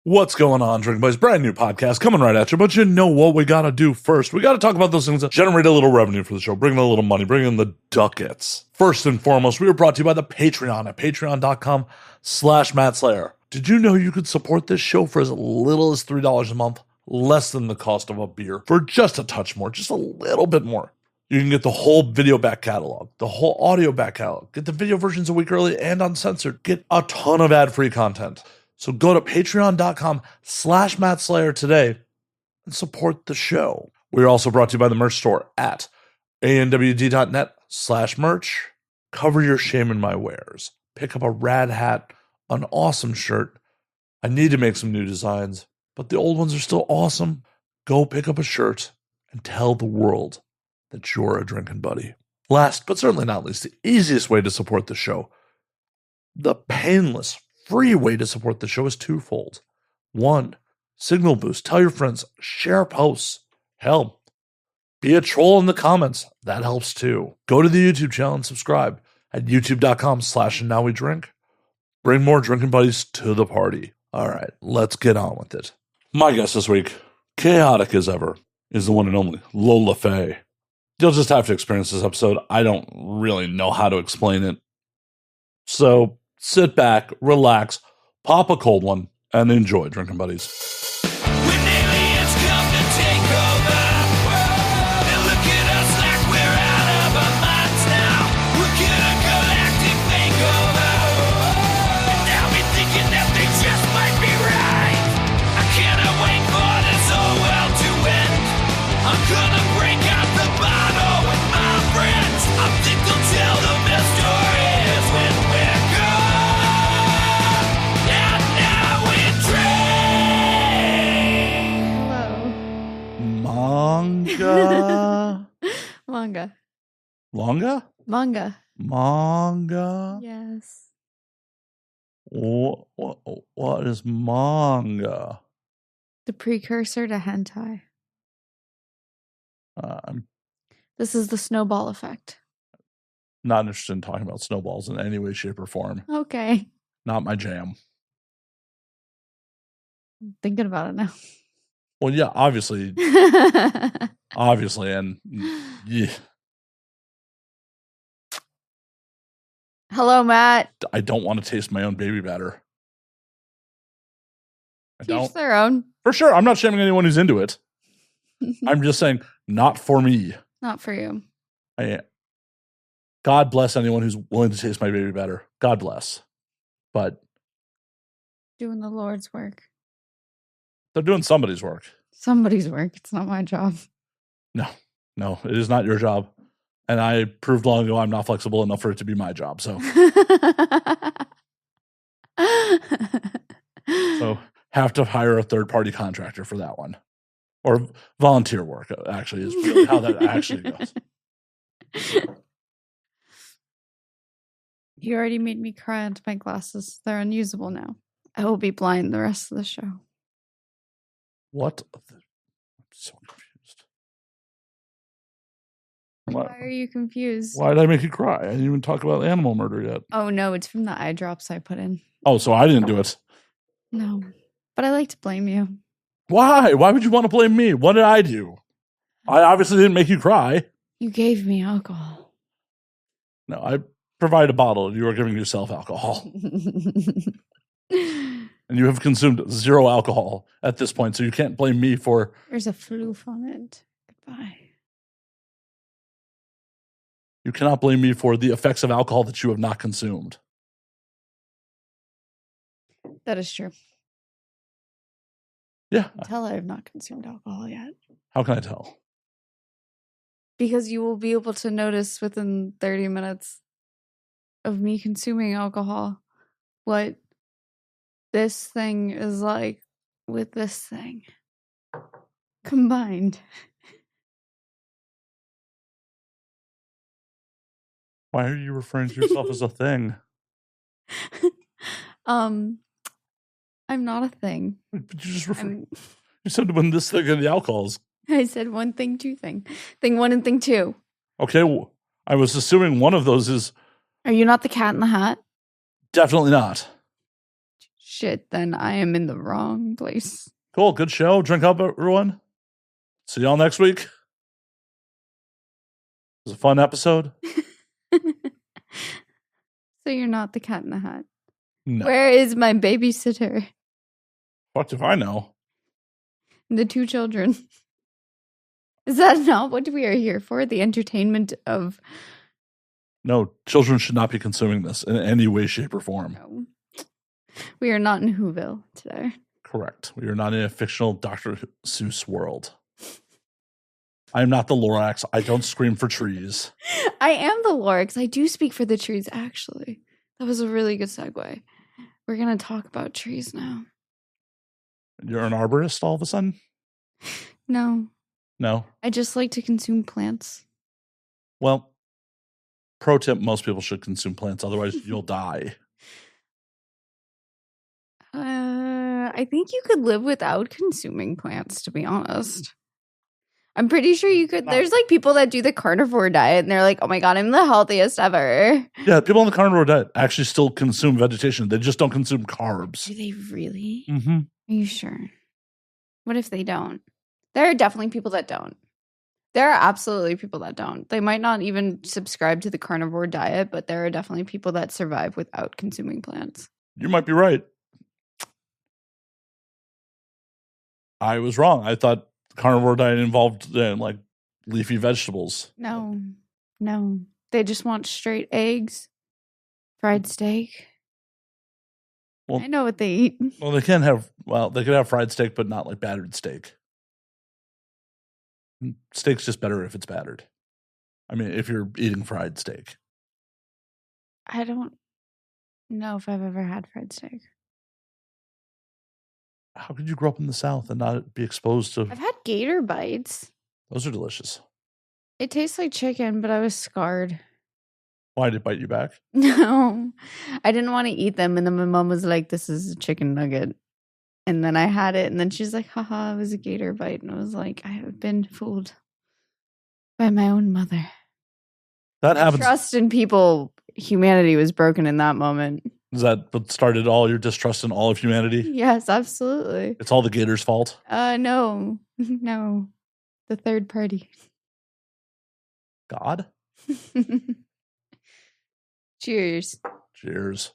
What's going on, Drinking Buddies? Brand new podcast coming right at you. But you know what we got to do first? We got to talk about those things that generate a little revenue for the show, bring in a little money, bring in the ducats. First and foremost, we are brought to you by the Patreon at patreon.com/Matt Slayer. Did you know you could support this show for as little as $3 a month? Less than the cost of a beer. For just a touch more, just a little bit more. You can get the whole video back catalog, the whole audio back catalog, get the video versions a week early and uncensored, get a ton of ad-free content. So go to patreon.com/Matt Slayer today and support the show. We're also brought to you by the merch store at anwd.net/merch. Cover your shame in my wares. Pick up a rad hat, an awesome shirt. I need to make some new designs, but the old ones are still awesome. Go pick up a shirt and tell the world that you're a drinking buddy. Last, but certainly not least, the easiest way to support the show, the painless, free way to support the show is twofold. One, signal boost. Tell your friends. Share posts. Hell, be a troll in the comments. That helps too. Go to the YouTube channel and subscribe at youtube.com/andnowwedrink. Bring more drinking buddies to the party. All right, let's get on with it. My guest this week, chaotic as ever, is the one and only Lola Fae. You'll just have to experience this episode. I don't really know how to explain it. So sit back, relax, pop a cold one, and enjoy, drinking buddies. When aliens come to take over, they look at us like we're out of our minds now. We're gonna galactic makeover, and now we're thinking that they just might be right. I cannot wait for this whole world to end. I'm gonna break out the bottle with my friends. I think they'll tell the best stories when we're gone. Manga? Manga. Longa? Manga. Manga? Yes. What is manga? The precursor to hentai. I'm This is the snowball effect. not interested in talking about snowballs in any way, shape, or form. Okay. Not my jam. I'm thinking about it now. Well, yeah, obviously, and yeah, Hello, Matt. I don't want to taste my own baby batter. I Each don't. their own. For sure, I'm not shaming anyone who's into it. I'm just saying, not for me. Not for you. God bless anyone who's willing to taste my baby batter. God bless. But Doing the Lord's work. they're doing somebody's work. Somebody's work. It's not my job. No, it is not your job. And I proved long ago I'm not flexible enough for it to be my job. So have to hire a third-party contractor for that one. Or volunteer work, actually, is really how that actually goes. You already made me cry into my glasses. They're unusable now. I will be blind the rest of the show. What? I'm so confused. Why are you confused? Why did I make you cry? I didn't even talk about animal murder yet. Oh, no, it's from the eye drops I put in. Oh, so I didn't do it. No, but I like to blame you. Why? Why would you want to blame me? What did I do? I obviously didn't make you cry. You gave me alcohol. No, I provided a bottle. You are giving yourself alcohol. And you have consumed 0 alcohol at this point, so you can't blame me for... There's a floof on it. Goodbye. You cannot blame me for the effects of alcohol that you have not consumed. That is true. Yeah. Until I have not consumed alcohol yet. How can I tell? Because you will be able to notice within 30 minutes of me consuming alcohol what this thing is like with this thing combined. Why are you referring to yourself as a thing? I'm not a thing. But you just you said when this thing and the alcohols. I said one thing, two thing. Thing one and thing two. Okay, I was assuming one of those is... Are you not the Cat in the Hat? Definitely not. shit, then I am in the wrong place. Cool. Good show. Drink up, everyone. See y'all next week. It was a fun episode. So you're not the Cat in the Hat. No. Where is my babysitter? What if I know? The 2 children. Is that not what we are here for? The entertainment of... No, children should not be consuming this in any way, shape, or form. No. We are not in Whoville today. Correct. We are not in a fictional Dr. Seuss world. I am not the Lorax. I don't scream for trees. I am the Lorax. I do speak for the trees, actually. That was a really good segue. We're going to talk about trees now. You're an arborist all of a sudden? No. No? I just like to consume plants. Well, pro tip, most people should consume plants. Otherwise, you'll die. I think you could live without consuming plants, to be honest. I'm pretty sure you could. No. There's like people that do the carnivore diet and they're like, oh my God, I'm the healthiest ever. Yeah, people on the carnivore diet actually still consume vegetation. They just don't consume carbs. Do they really? Mm-hmm. Are you sure? What if they don't? There are definitely people that don't. There are absolutely people that don't. They might not even subscribe to the carnivore diet, but there are definitely people that survive without consuming plants. You might be right. I was wrong. I thought the carnivore diet involved like leafy vegetables. No. They just want straight eggs, fried steak. Well, I know what they eat. Well, they could have fried steak, but not like battered steak. Steak's just better if it's battered. I mean, if you're eating fried steak. I don't know if I've ever had fried steak. How could you grow up in the South and not be exposed to... I've had gator bites. Those are delicious. It tastes like chicken, but I was scarred. Why did it bite you back? No, I didn't want to eat them. And then my mom was like, this is a chicken nugget. And then I had it. And then she's like, haha, it was a gator bite. And I was like, I have been fooled by my own mother. That happens. Trust in people, humanity was broken in that moment. Is that what started all your distrust in all of humanity? Yes, absolutely. It's all the gator's fault? No. The third party. God? Cheers. Cheers.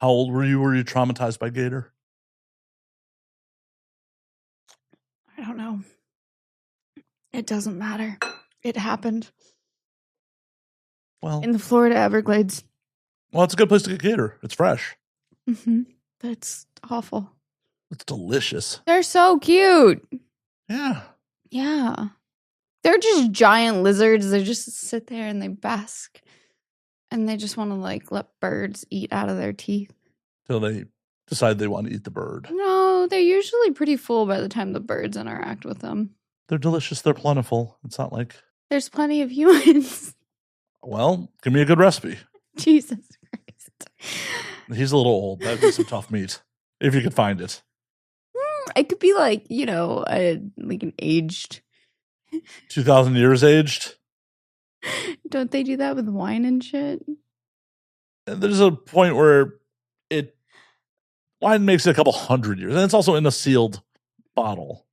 How old were you? Were you traumatized by gator? I don't know. It doesn't matter. It happened. Well, in the Florida Everglades. Well, it's a good place to get gator. It's fresh. Mm-hmm. That's awful. It's delicious. They're so cute. Yeah. Yeah. They're just giant lizards. They just sit there and they bask. And they just want to like let birds eat out of their teeth. Till they decide they want to eat the bird. No, they're usually pretty full by the time the birds interact with them. They're delicious. They're plentiful. It's not like... There's plenty of humans. Well, give me a good recipe. Jesus Christ. He's a little old. That'd be some tough meat. If you could find it. It could be like, you know, like an aged... 2,000 years aged. Don't they do that with wine and shit? And there's a point where wine makes it a couple hundred years. And it's also in a sealed bottle.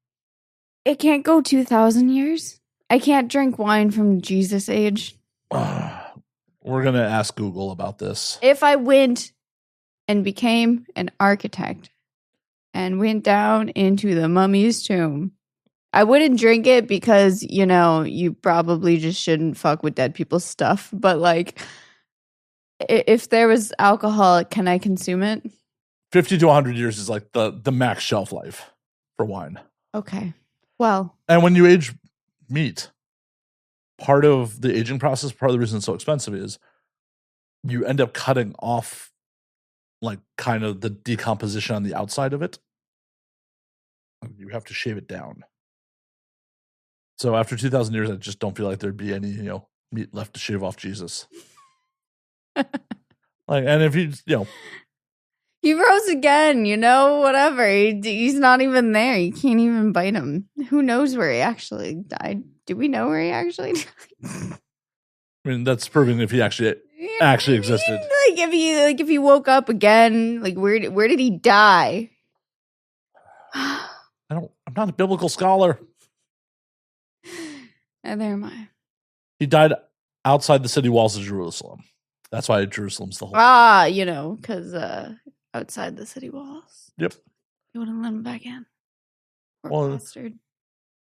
It can't go 2,000 years? I can't drink wine from Jesus age. We're going to ask Google about this. If I went and became an architect and went down into the mummy's tomb, I wouldn't drink it because, you know, you probably just shouldn't fuck with dead people's stuff. But like, if there was alcohol, can I consume it? 50 to 100 years is like the max shelf life for wine. Okay. Well. And when you age meat, part of the aging process, part of the reason it's so expensive is you end up cutting off like kind of the decomposition on the outside of it. You have to shave it down. So after 2,000 years, I just don't feel like there'd be any, you know, meat left to shave off Jesus. And if He rose again, you know, whatever. He's not even there. You can't even bite him. Who knows where he actually died? Do we know where he actually died? I mean, that's proving if he actually existed. Like if he woke up again, like where did he die? I'm not a biblical scholar. Neither am I. He died outside the city walls of Jerusalem. That's why Jerusalem's the whole. Because outside the city walls. Yep. You wouldn't let him back in. Poor Well, bastard.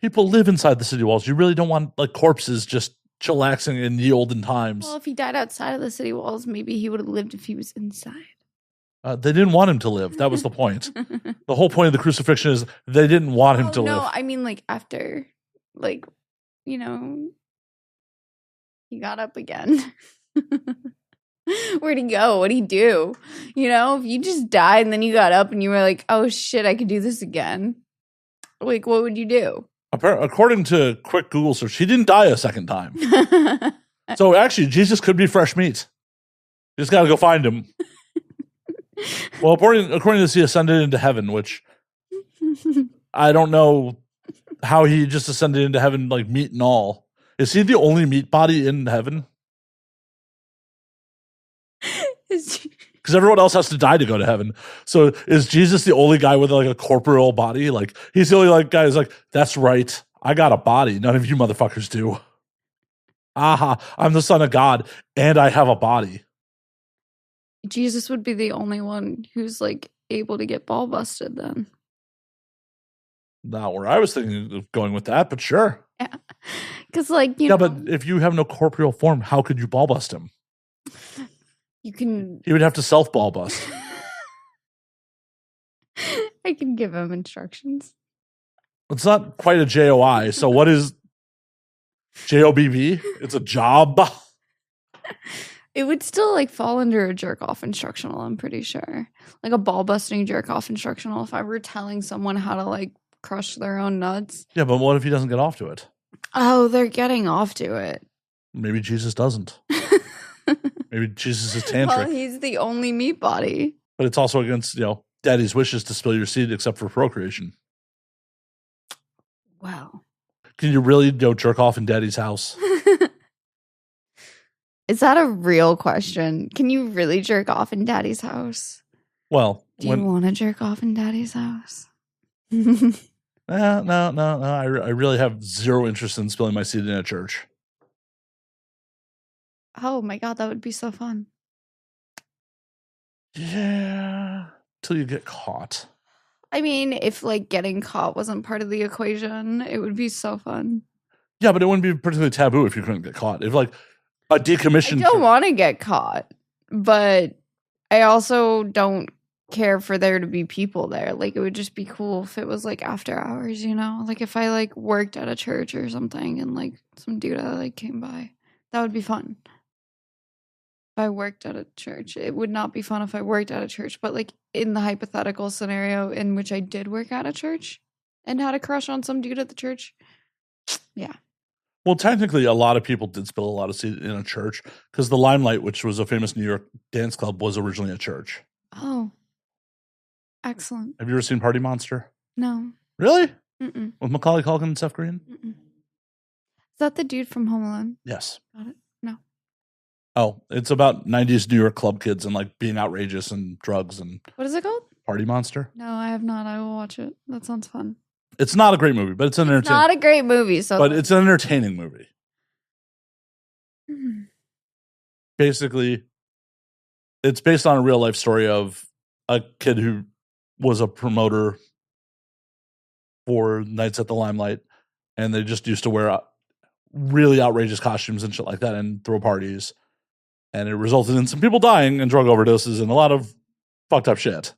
People live inside the city walls. You really don't want like corpses just chillaxing in the olden times. Well, if he died outside of the city walls, maybe he would have lived if he was inside. They didn't want him to live. That was the point. The whole point of the crucifixion is they didn't want him to live. No, I mean like after, like, he got up again. Where'd he go? What'd he do? If you just died and then you got up and you were like, oh shit, I could do this again. Like, what would you do? According to quick Google search, he didn't die a second time. So actually, Jesus could be fresh meat. You just got to go find him. Well, according to this, he ascended into heaven, which I don't know how he just ascended into heaven, like meat and all. Is he the only meat body in heaven? Because everyone else has to die to go to heaven. So is Jesus the only guy with like a corporeal body? Like he's the only like guy who's like, that's right. I got a body. None of you motherfuckers do. Aha, I'm the son of God and I have a body. Jesus would be the only one who's like able to get ball busted then. Not where I was thinking of going with that, but sure. Yeah. Because like, you know. But if you have no corporeal form, how could you ball bust him? You can. He would have to self ball bust. I can give him instructions. It's not quite a JOI. So what is JOBB? It's a job. It would still like fall under a jerk off instructional, I'm pretty sure. Like a ball busting jerk off instructional if I were telling someone how to like crush their own nuts. Yeah, but what if he doesn't get off to it? Oh, they're getting off to it. Maybe Jesus doesn't. Maybe Jesus is tantric. Well, he's the only meat body. But it's also against, daddy's wishes to spill your seed except for procreation. Wow. Can you really go jerk off in daddy's house? Is that a real question? Can you really jerk off in daddy's house? Well, do you want to jerk off in daddy's house? No. I really have zero interest in spilling my seed in a church. Oh my God, that would be so fun. Yeah. Till you get caught. I mean, if like getting caught wasn't part of the equation, it would be so fun. Yeah, but it wouldn't be particularly taboo if you couldn't get caught. If like a decommissioned. I don't want to get caught, but I also don't care for there to be people there. Like it would just be cool if it was like after hours, Like if I like worked at a church or something and like some dude like came by, that would be fun. If I worked at a church, it would not be fun if I worked at a church, but like in the hypothetical scenario in which I did work at a church and had a crush on some dude at the church. Yeah. Well, technically, a lot of people did spill a lot of seed in a church because the Limelight, which was a famous New York dance club, was originally a church. Oh, excellent. Have you ever seen Party Monster? No. Really? Mm-mm. With Macaulay Culkin and Seth Green? Mm-mm. Is that the dude from Home Alone? Yes. Got it. No. Oh, it's about 90s New York club kids and like being outrageous and drugs and. What is it called? Party Monster. No, I have not. I will watch it. That sounds fun. It's not a great movie, but it's an entertaining. Not a great movie, but it's an entertaining movie. Hmm. Basically, it's based on a real life story of a kid who was a promoter for Nights at the Limelight, and they just used to wear really outrageous costumes and shit like that and throw parties, and it resulted in some people dying and drug overdoses and a lot of fucked up shit.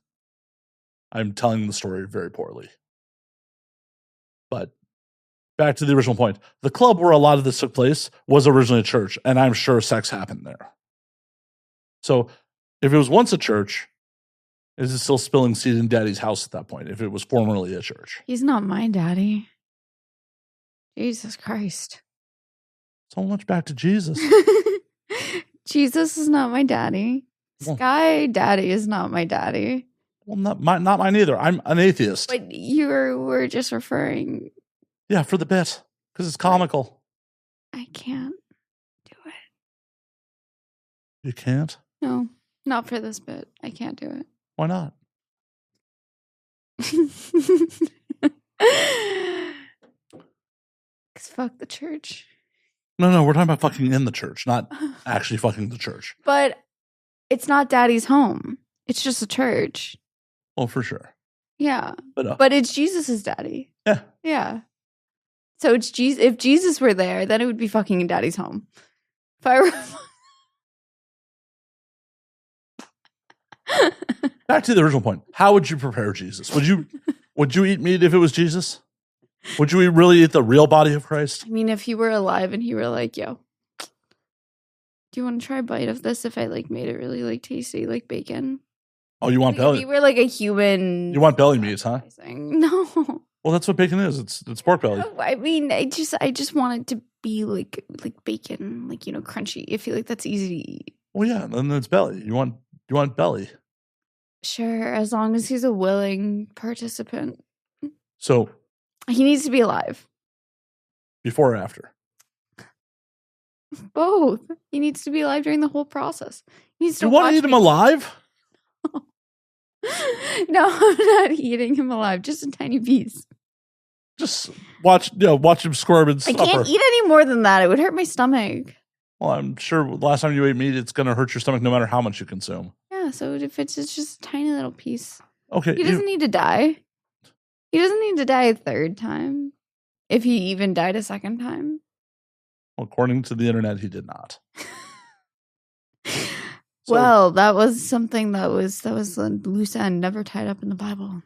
I'm telling the story very poorly. But back to the original point. The club where a lot of this took place was originally a church, and I'm sure sex happened there. So if it was once a church, is it still spilling seed in daddy's house at that point, if it was formerly a church? He's not my daddy. Jesus Christ. So much back to Jesus. Jesus is not my daddy. Well, Sky Daddy is not my daddy. Well, not mine either. I'm an atheist. But you were just referring. Yeah, for the bit. Because it's comical. I can't do it. You can't? No, not for this bit. I can't do it. Why not? Because fuck the church. No, we're talking about fucking in the church, not actually fucking the church. But it's not daddy's home. It's just a church. Well, for sure. Yeah. But But it's Jesus' daddy. yeah. Yeah. So it's Jesus. If Jesus were there, then it would be fucking in daddy's home. If I were... Back to the original point. How would you prepare Jesus? Would you eat meat if it was Jesus? Would you really eat the real body of Christ? I mean, if he were alive and he were like, yo, do you want to try a bite of this if I like made it really like tasty, like bacon? Oh, you want Like, if belly? he were like a human. You want belly meats, huh? No. Well, that's what bacon is. It's pork belly. No, I mean, I just want it to be like bacon, like, you know, crunchy. I feel like that's easy to eat. Well, yeah, then it's belly. You want belly. Sure, as long as he's a willing participant. So He needs to be alive. before or after? Both. He needs to be alive during the whole process. He needs to You want watch to eat him me- alive? No, I'm not eating him alive. Just a tiny piece. Just watch him squirm and I suffer. can't eat any more than that. It would hurt my stomach. Well, I'm sure last time you ate meat, it's going to hurt your stomach no matter how much you consume. Yeah, so if it's just a tiny little piece. Okay. He doesn't need to die. He doesn't need to die a third time. If he even died a second time. According to the internet, he did not. So- Well, that was something that was a loose end, never tied up in the Bible.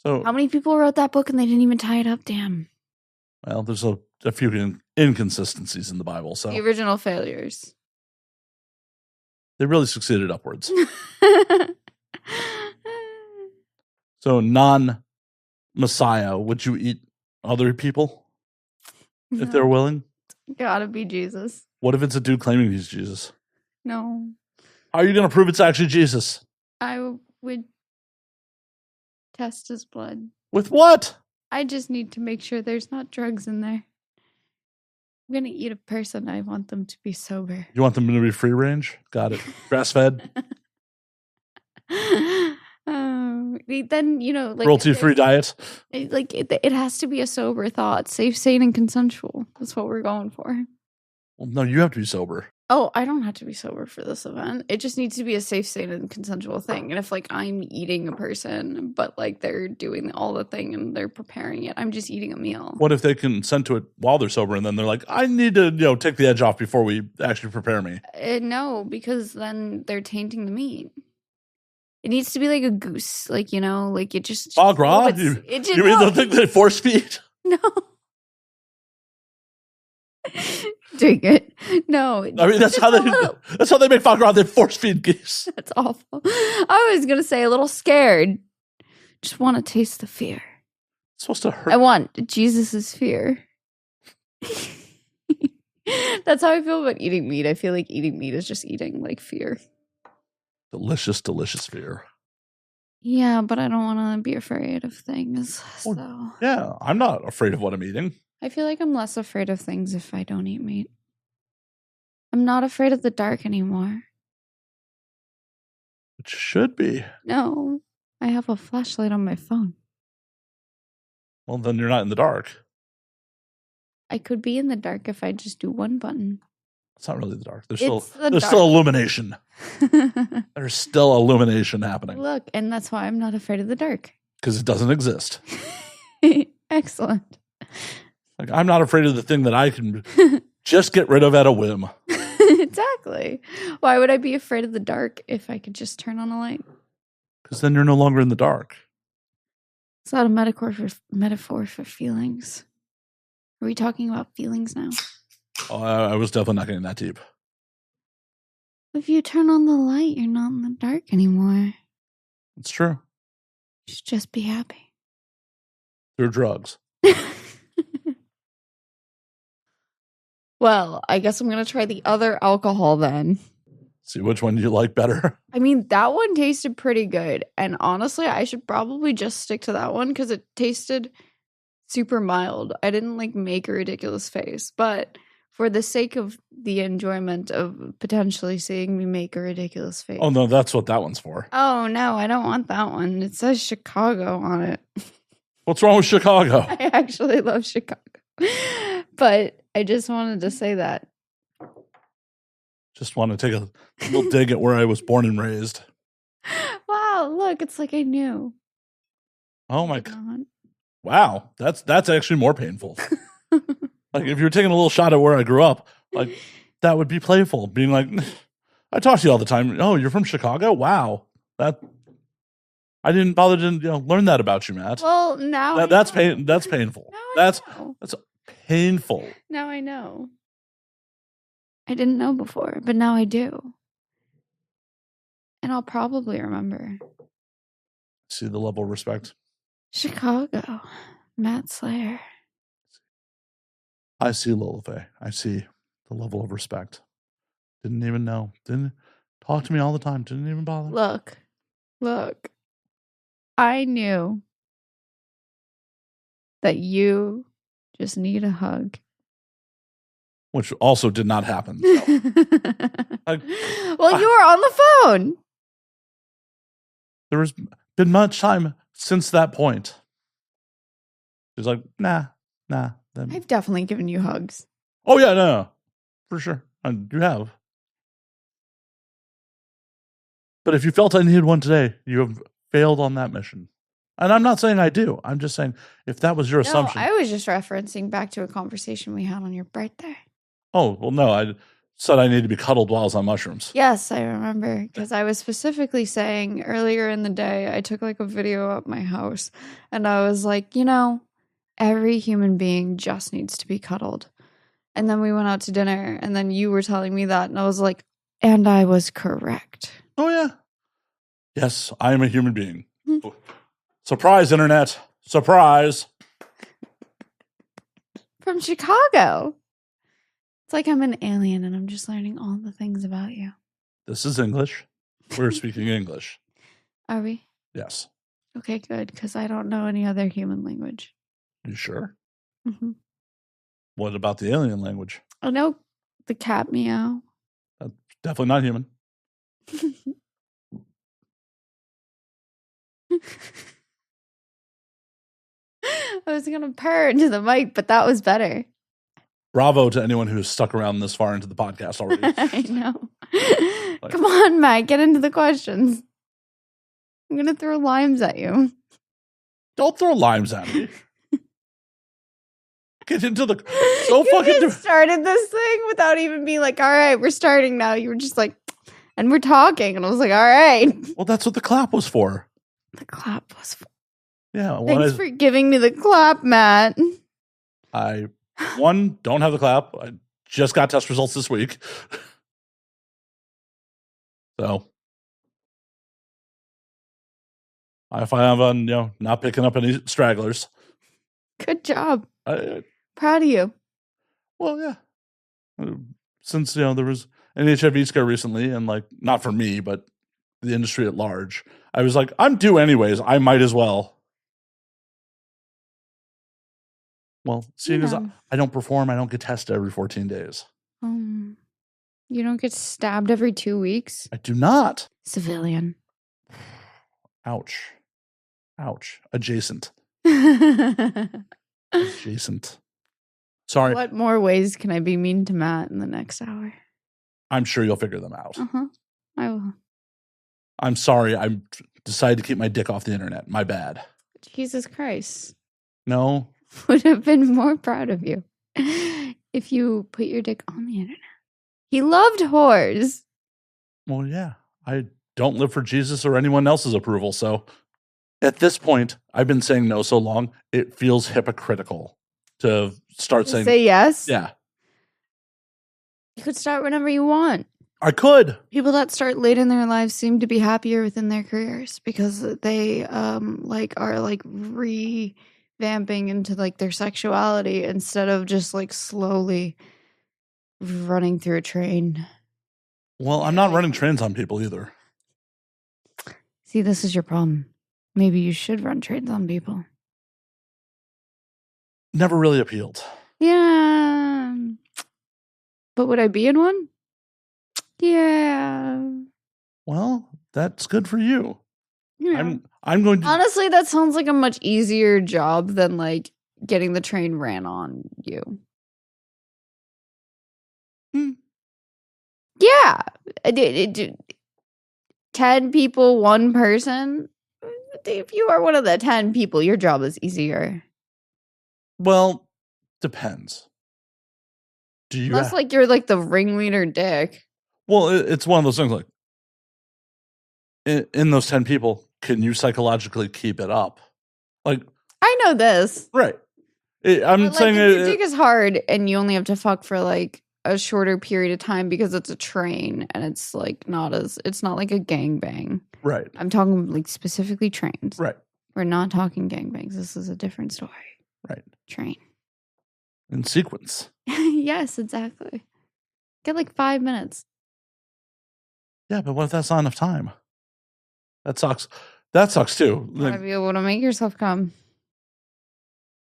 So How many people wrote that book and they didn't even tie it up? Damn. well, there's a few inconsistencies in the Bible, so The original failures. they really succeeded upwards. So non-Messiah, would you eat other people if they're willing? Gotta be Jesus. What if it's a dude claiming he's Jesus? No. How are you going to prove it's actually Jesus? I would test his blood. With what? I just need to make sure there's not drugs in there. I'm gonna eat a person. I want them to be sober. You want them to be free range? Got it. Grass fed, Then, you know, like cruelty free diet. it has to be a sober thought, safe, sane, and consensual. That's what we're going for. Well, no, you have to be sober. Oh, I don't have to be sober for this event. It just needs to be a safe, sane, and consensual thing. And if like I'm eating a person, but like they're doing all the thing and they're preparing it, I'm just eating a meal. What if they consent to it while they're sober and then they're like, I need to, take the edge off before we actually prepare me? No, because then they're tainting the meat. It needs to be like a goose, like, you know, like it just. Foie gras? You You mean the thing they force feed? No. Drink it. No. I mean, that's how they make foie gras. They force feed geese. That's awful. I was going to say a little scared. Just want to taste the fear. It's supposed to hurt. I want Jesus's fear. That's how I feel about eating meat. I feel like eating meat is just eating like fear. Delicious, delicious fear. Yeah, but I don't want to be afraid of things. Well, So Yeah, I'm not afraid of what I'm eating. I feel like I'm less afraid of things if I don't eat meat. I'm not afraid of the dark anymore. It should be. No, I have a flashlight on my phone. Well, then you're not in the dark. I could be in the dark if I just do one button. It's not really the dark. There's It's the still dark. illumination. There's still illumination happening Look, and that's why I'm not afraid of the dark. because it doesn't exist. Excellent. Like I'm not afraid of the thing that I can just get rid of at a whim. Exactly. Why would I be afraid of the dark if I could just turn on a light? Because then you're no longer in the dark. It's not a metaphor for feelings. Are we talking about feelings now? Oh, I was definitely not getting that deep. If you turn on the light, you're not in the dark anymore. It's true. You should just be happy. They're drugs. Well, I guess I'm going to try the other alcohol then. See which one you like better. I mean, that one tasted pretty good. And honestly, I should probably just stick to that one because it tasted super mild. I didn't like make a ridiculous face. But for the sake of the enjoyment of potentially seeing me make a ridiculous face. Oh, no, that's what that one's for. Oh, no, I don't want that one. It says Chicago on it. What's wrong with Chicago? I actually love Chicago. But I just wanted to say that. Just want to take a little dig at where I was born and raised. Wow, look, it's like I knew. Oh my Did God. not. Wow, that's actually more painful. Like if you were taking a little shot at where I grew up, like that would be playful. Being like, I talk to you all the time. Oh, you're from Chicago? Wow. That I didn't bother to learn that about you, Matt. Well, now That's painful. That's painful. Now I know. I didn't know before, but now I do. And I'll probably remember. See the level of respect. Chicago, Matt Slayer. I see Lola Fae. I see the level of respect. Didn't even know. Didn't talk to me all the time. Didn't even bother. Look. I knew that you just need a hug. Which also did not happen. So. Well, you were on the phone. There has been much time since that point. She's like, nah. Then. I've definitely given you hugs. Oh, yeah, no. For sure. You have. But if you felt I needed one today, you have failed on that mission. And I'm not saying I do. I'm just saying if that was your assumption. I was just referencing back to a conversation we had on your birthday. Oh, well, no. I said I need to be cuddled while I was on mushrooms. Yes, I remember. Because I was specifically saying earlier in the day, I took like a video at my house. And I was like, every human being just needs to be cuddled. And then we went out to dinner. And then you were telling me that. And I was like, and I was correct. Oh, yeah. Yes, I am a human being. Surprise, internet. Surprise. From Chicago. It's like I'm an alien and I'm just learning all the things about you. This is English. We're speaking English. Are we? Yes. Okay, good. Because I don't know any other human language. You sure? Mm-hmm. What about the alien language? I know the cat meow. That's definitely not human. I was going to purr into the mic, but that was better. Bravo to anyone who's stuck around this far into the podcast already. I know. Come on, Matt, get into the questions. I'm going to throw limes at you. Don't throw limes at me. Get into the... You started this thing without even being like, all right, we're starting now. You were just like, and we're talking. And I was like, all right. Well, that's what the clap was for. The clap was for... Yeah. Thanks for giving me the clap, Matt. I, don't have the clap. I just got test results this week. So, if I have not picking up any stragglers. Good job. Proud of you. Well, yeah. Since, there was an HIV scare recently, and not for me, but the industry at large, I was like, I'm due anyways. I might as well. Well, seeing as I don't perform, I don't get tested every 14 days. You don't get stabbed every 2 weeks? I do not. Civilian. Ouch. Adjacent. Adjacent. Sorry. What more ways can I be mean to Matt in the next hour? I'm sure you'll figure them out. I will. I'm sorry. I decided to keep my dick off the internet. My bad. Jesus Christ. No. Would have been more proud of you if you put your dick on the internet. He loved whores. Well, yeah. I don't live for Jesus or anyone else's approval, so at this point, I've been saying no so long, it feels hypocritical to start saying... Say yes? Yeah. You could start whenever you want. I could. People that start late in their lives seem to be happier within their careers because they are revamping into their sexuality instead of just slowly running through a train. Well, I'm not running trains on people either. See, this is your problem. Maybe you should run trains on people. Never really appealed. Yeah. But would I be in one? Yeah. Well, that's good for you. Yeah. I'm going to Honestly, that sounds like a much easier job than like getting the train ran on you. Yeah. 10 people, 1 person. If you are one of the 10 people, your job is easier. Well, depends. Do you Unless like you're like the ringleader dick. Well, it's one of those things like in those 10 people, can you psychologically keep it up? Like, I know this. right. I'm But, saying like, if your dick is hard and you only have to fuck for like a shorter period of time because it's a train and it's like it's not like a gangbang. Right. I'm talking like specifically trains. Right. We're not talking gangbangs. This is a different story. Right. Train. In sequence. Yes, exactly. Get like 5 minutes. Yeah, but what if that's not enough time? That sucks. That sucks too. You gotta be able to make yourself come.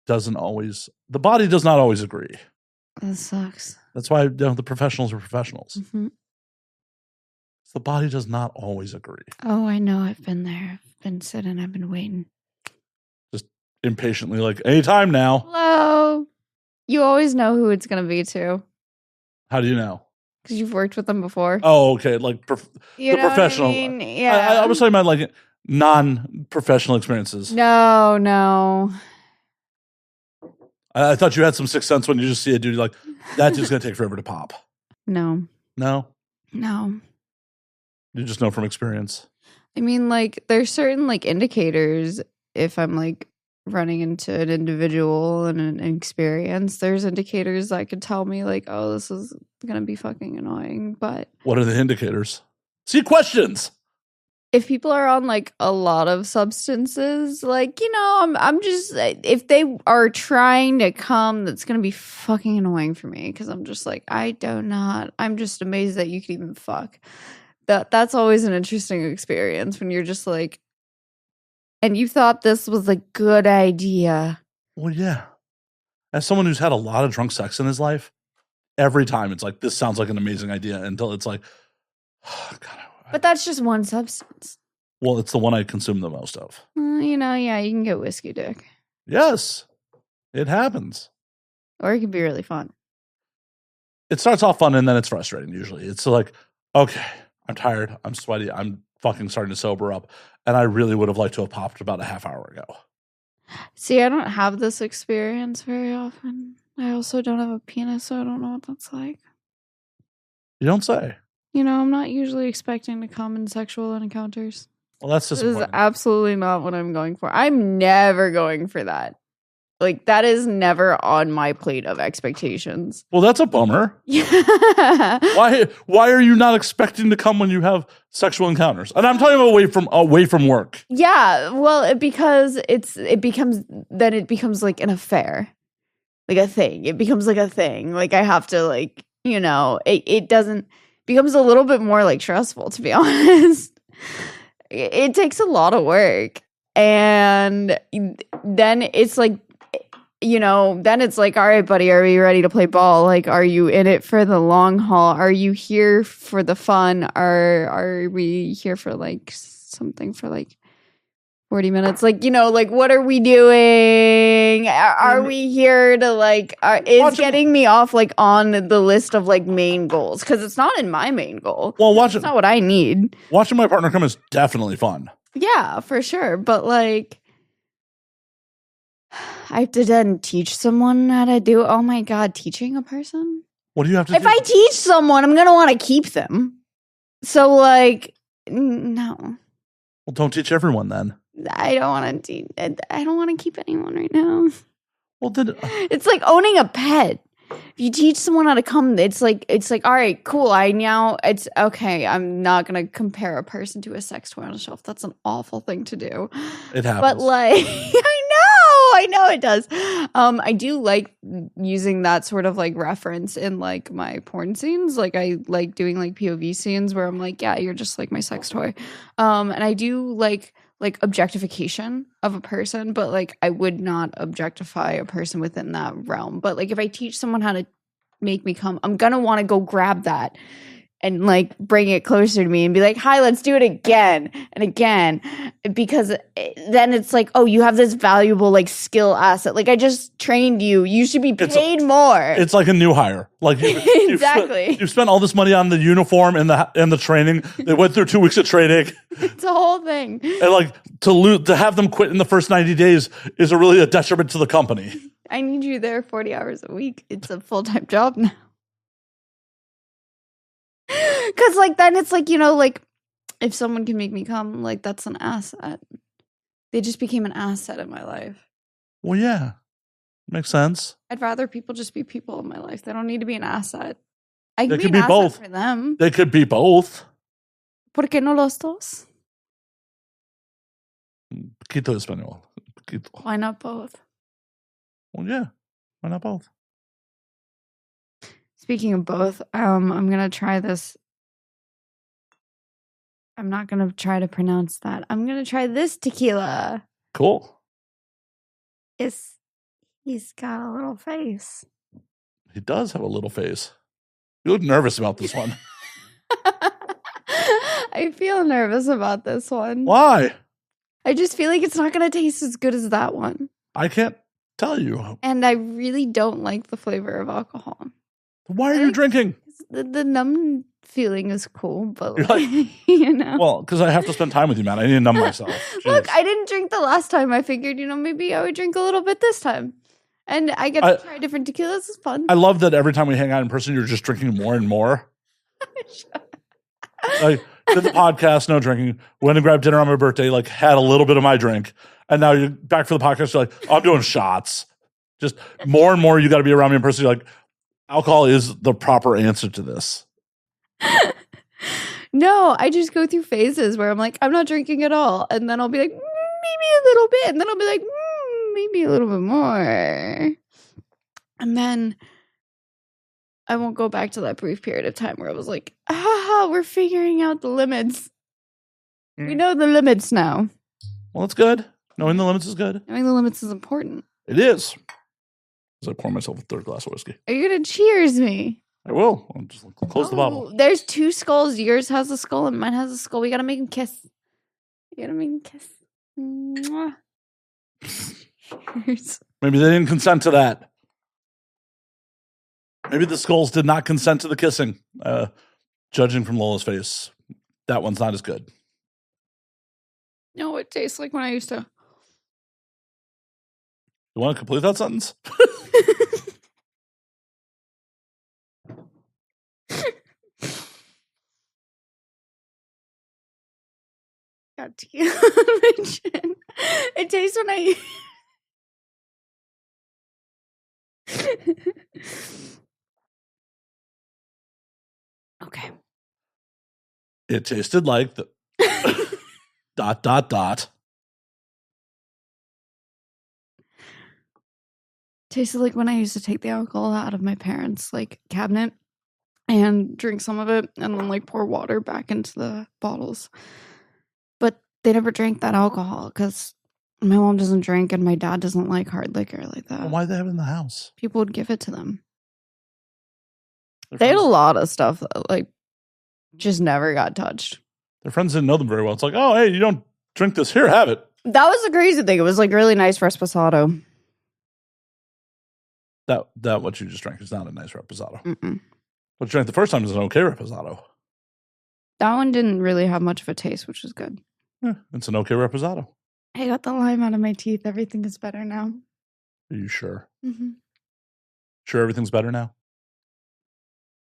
The body does not always agree. That sucks. That's why the professionals are professionals. Mm-hmm. The body does not always agree. Oh, I know. I've been there. I've been sitting. I've been waiting. Just impatiently, like, anytime now. Hello. You always know who it's going to be, too. How do you know? Because you've worked with them before. Oh, okay. Like the professional. What I mean? Yeah. I was talking about like non-professional experiences. No. I thought you had some sixth sense when you just see a dude like, that dude's going to take forever to pop. No. No? No. You just know from experience. I mean, like, there's certain, like, indicators if I'm, like, running into an individual and an experience. There's indicators that could tell me, like, oh, this is going to be fucking annoying. But what are the indicators? See, questions. If people are on, like, a lot of substances, like, you know, I'm just, if they are trying to come, that's going to be fucking annoying for me. Because I'm just like, I'm just amazed that you could even fuck. That's always an interesting experience when you're just like, and you thought this was a good idea. Well, yeah. As someone who's had a lot of drunk sex in his life, every time it's like, this sounds like an amazing idea until it's like, oh, God. But that's just one substance. Well, it's the one I consume the most of. You know, yeah, you can get whiskey dick. Yes, it happens. Or it can be really fun. It starts off fun and then it's frustrating usually. It's like, okay, I'm tired, I'm sweaty, I'm fucking starting to sober up. And I really would have liked to have popped about a half hour ago. See, I don't have this experience very often. I also don't have a penis, so I don't know what that's like. You don't say. You know, I'm not usually expecting to come in sexual encounters. Well, that's disappointing. This is absolutely not what I'm going for. I'm never going for that. Like, that is never on my plate of expectations. Well, that's a bummer. Yeah. Why are you not expecting to come when you have sexual encounters? And I'm talking about away from work. Yeah, well, because it becomes like an affair. Like a thing. It becomes like a thing. Like I have to, like, you know, it doesn't becomes a little bit more like stressful, to be honest. It takes a lot of work. And then it's like, you know, then it's like, all right, buddy, are we ready to play ball? Like, are you in it for the long haul? Are you here for the fun? Are we here for like something for like 40 minutes? Like, you know, like, what are we doing? Are we here to like, is getting me off like on the list of like main goals? Because it's not in my main goal. Well, it's not what I need. Watching my partner come is definitely fun. Yeah, for sure. But like, I have to then teach someone how to do. Oh my God, teaching a person? What do you have to do? If I teach someone, I'm going to want to keep them. So like, no. Well, don't teach everyone then. I don't want to. I don't want to keep anyone right now. Well, then it's like owning a pet. If you teach someone how to come, it's like all right, cool. It's okay. I'm not gonna compare a person to a sex toy on a shelf. That's an awful thing to do. It happens. But like, I know it does. I do like using that sort of like reference in like my porn scenes. Like I like doing like POV scenes where I'm like, yeah, you're just like my sex toy. And I do like objectification of a person, but like I would not objectify a person within that realm. But like if I teach someone how to make me come, I'm gonna want to go grab that and like bring it closer to me and be like, hi, let's do it again and again. Because then it's like, oh, you have this valuable like skill asset. Like I just trained you. You should be paid more. It's like a new hire. Like exactly. You've spent all this money on the uniform and the training. They went through 2 weeks of training. It's a whole thing. And like to have them quit in the first 90 days is a detriment to the company. I need you there 40 hours a week. It's a full-time job now. Because, like, then it's like, you know, like, if someone can make me come, like, that's an asset. They just became an asset in my life. Well, yeah. Makes sense. I'd rather people just be people in my life. They don't need to be an asset. I They can could be be an both. asset for them. They could be both. ¿Por qué no los dos? Poquito español. Poquito. Why not both? Well, yeah. Why not both? Speaking of both, I'm going to try this. I'm not going to try to pronounce that. I'm going to try this tequila. Cool. He's got a little face. He does have a little face. You look nervous about this one. I feel nervous about this one. Why? I just feel like it's not going to taste as good as that one. I can't tell you. And I really don't like the flavor of alcohol. Why are you drinking? The numb feeling is cool, but You're like, you know. Well, because I have to spend time with you, man. I need to numb myself. Look, Jeez. I didn't drink the last time. I figured, you know, maybe I would drink a little bit this time. And I get to try different tequilas. It's fun. I love that every time we hang out in person, you're just drinking more and more. Like, did the podcast, no drinking. Went and grabbed dinner on my birthday, like had a little bit of my drink. And now you're back for the podcast. You're like, oh, I'm doing shots. Just more and more you got to be around me in person. You're like, alcohol is the proper answer to this. No, I just go through phases where I'm like, I'm not drinking at all. And then I'll be like, maybe a little bit. And then I'll be like, maybe a little bit more. And then I won't go back to that brief period of time where I was like, we're figuring out the limits. We know the limits now. Well, that's good. Knowing the limits is good. Knowing the limits is important. It is. As I pour myself a third glass of whiskey. Are you going to cheers me? I will. I'll just close the bottle. There's two skulls. Yours has a skull and mine has a skull. We got to make them kiss. You got to make them kiss. Mwah. Cheers. Maybe they didn't consent to that. Maybe the skulls did not consent to the kissing. Judging from Lola's face, that one's not as good. No, it tastes like when I used to. You want to complete that sentence? Got tequila on my chin. It tastes when I. Okay. It tasted like the ... Tasted like when I used to take the alcohol out of my parents' like cabinet and drink some of it and then like pour water back into the bottles. But they never drank that alcohol because my mom doesn't drink and my dad doesn't like hard liquor like that. Well, why do they have it in the house? People would give it to them. Their They had a friends- lot of stuff that like just never got touched. Their friends didn't know them very well. It's like, oh, hey, you don't drink this. Here, have it. That was the crazy thing. It was like really nice Reposado. That what you just drank is not a nice reposado. Mm-mm. What you drank the first time is an okay reposado. That one didn't really have much of a taste, which was good. Yeah, it's an okay reposado. I got the lime out of my teeth. Everything is better now. Are you sure? Mm-hmm. Sure, everything's better now.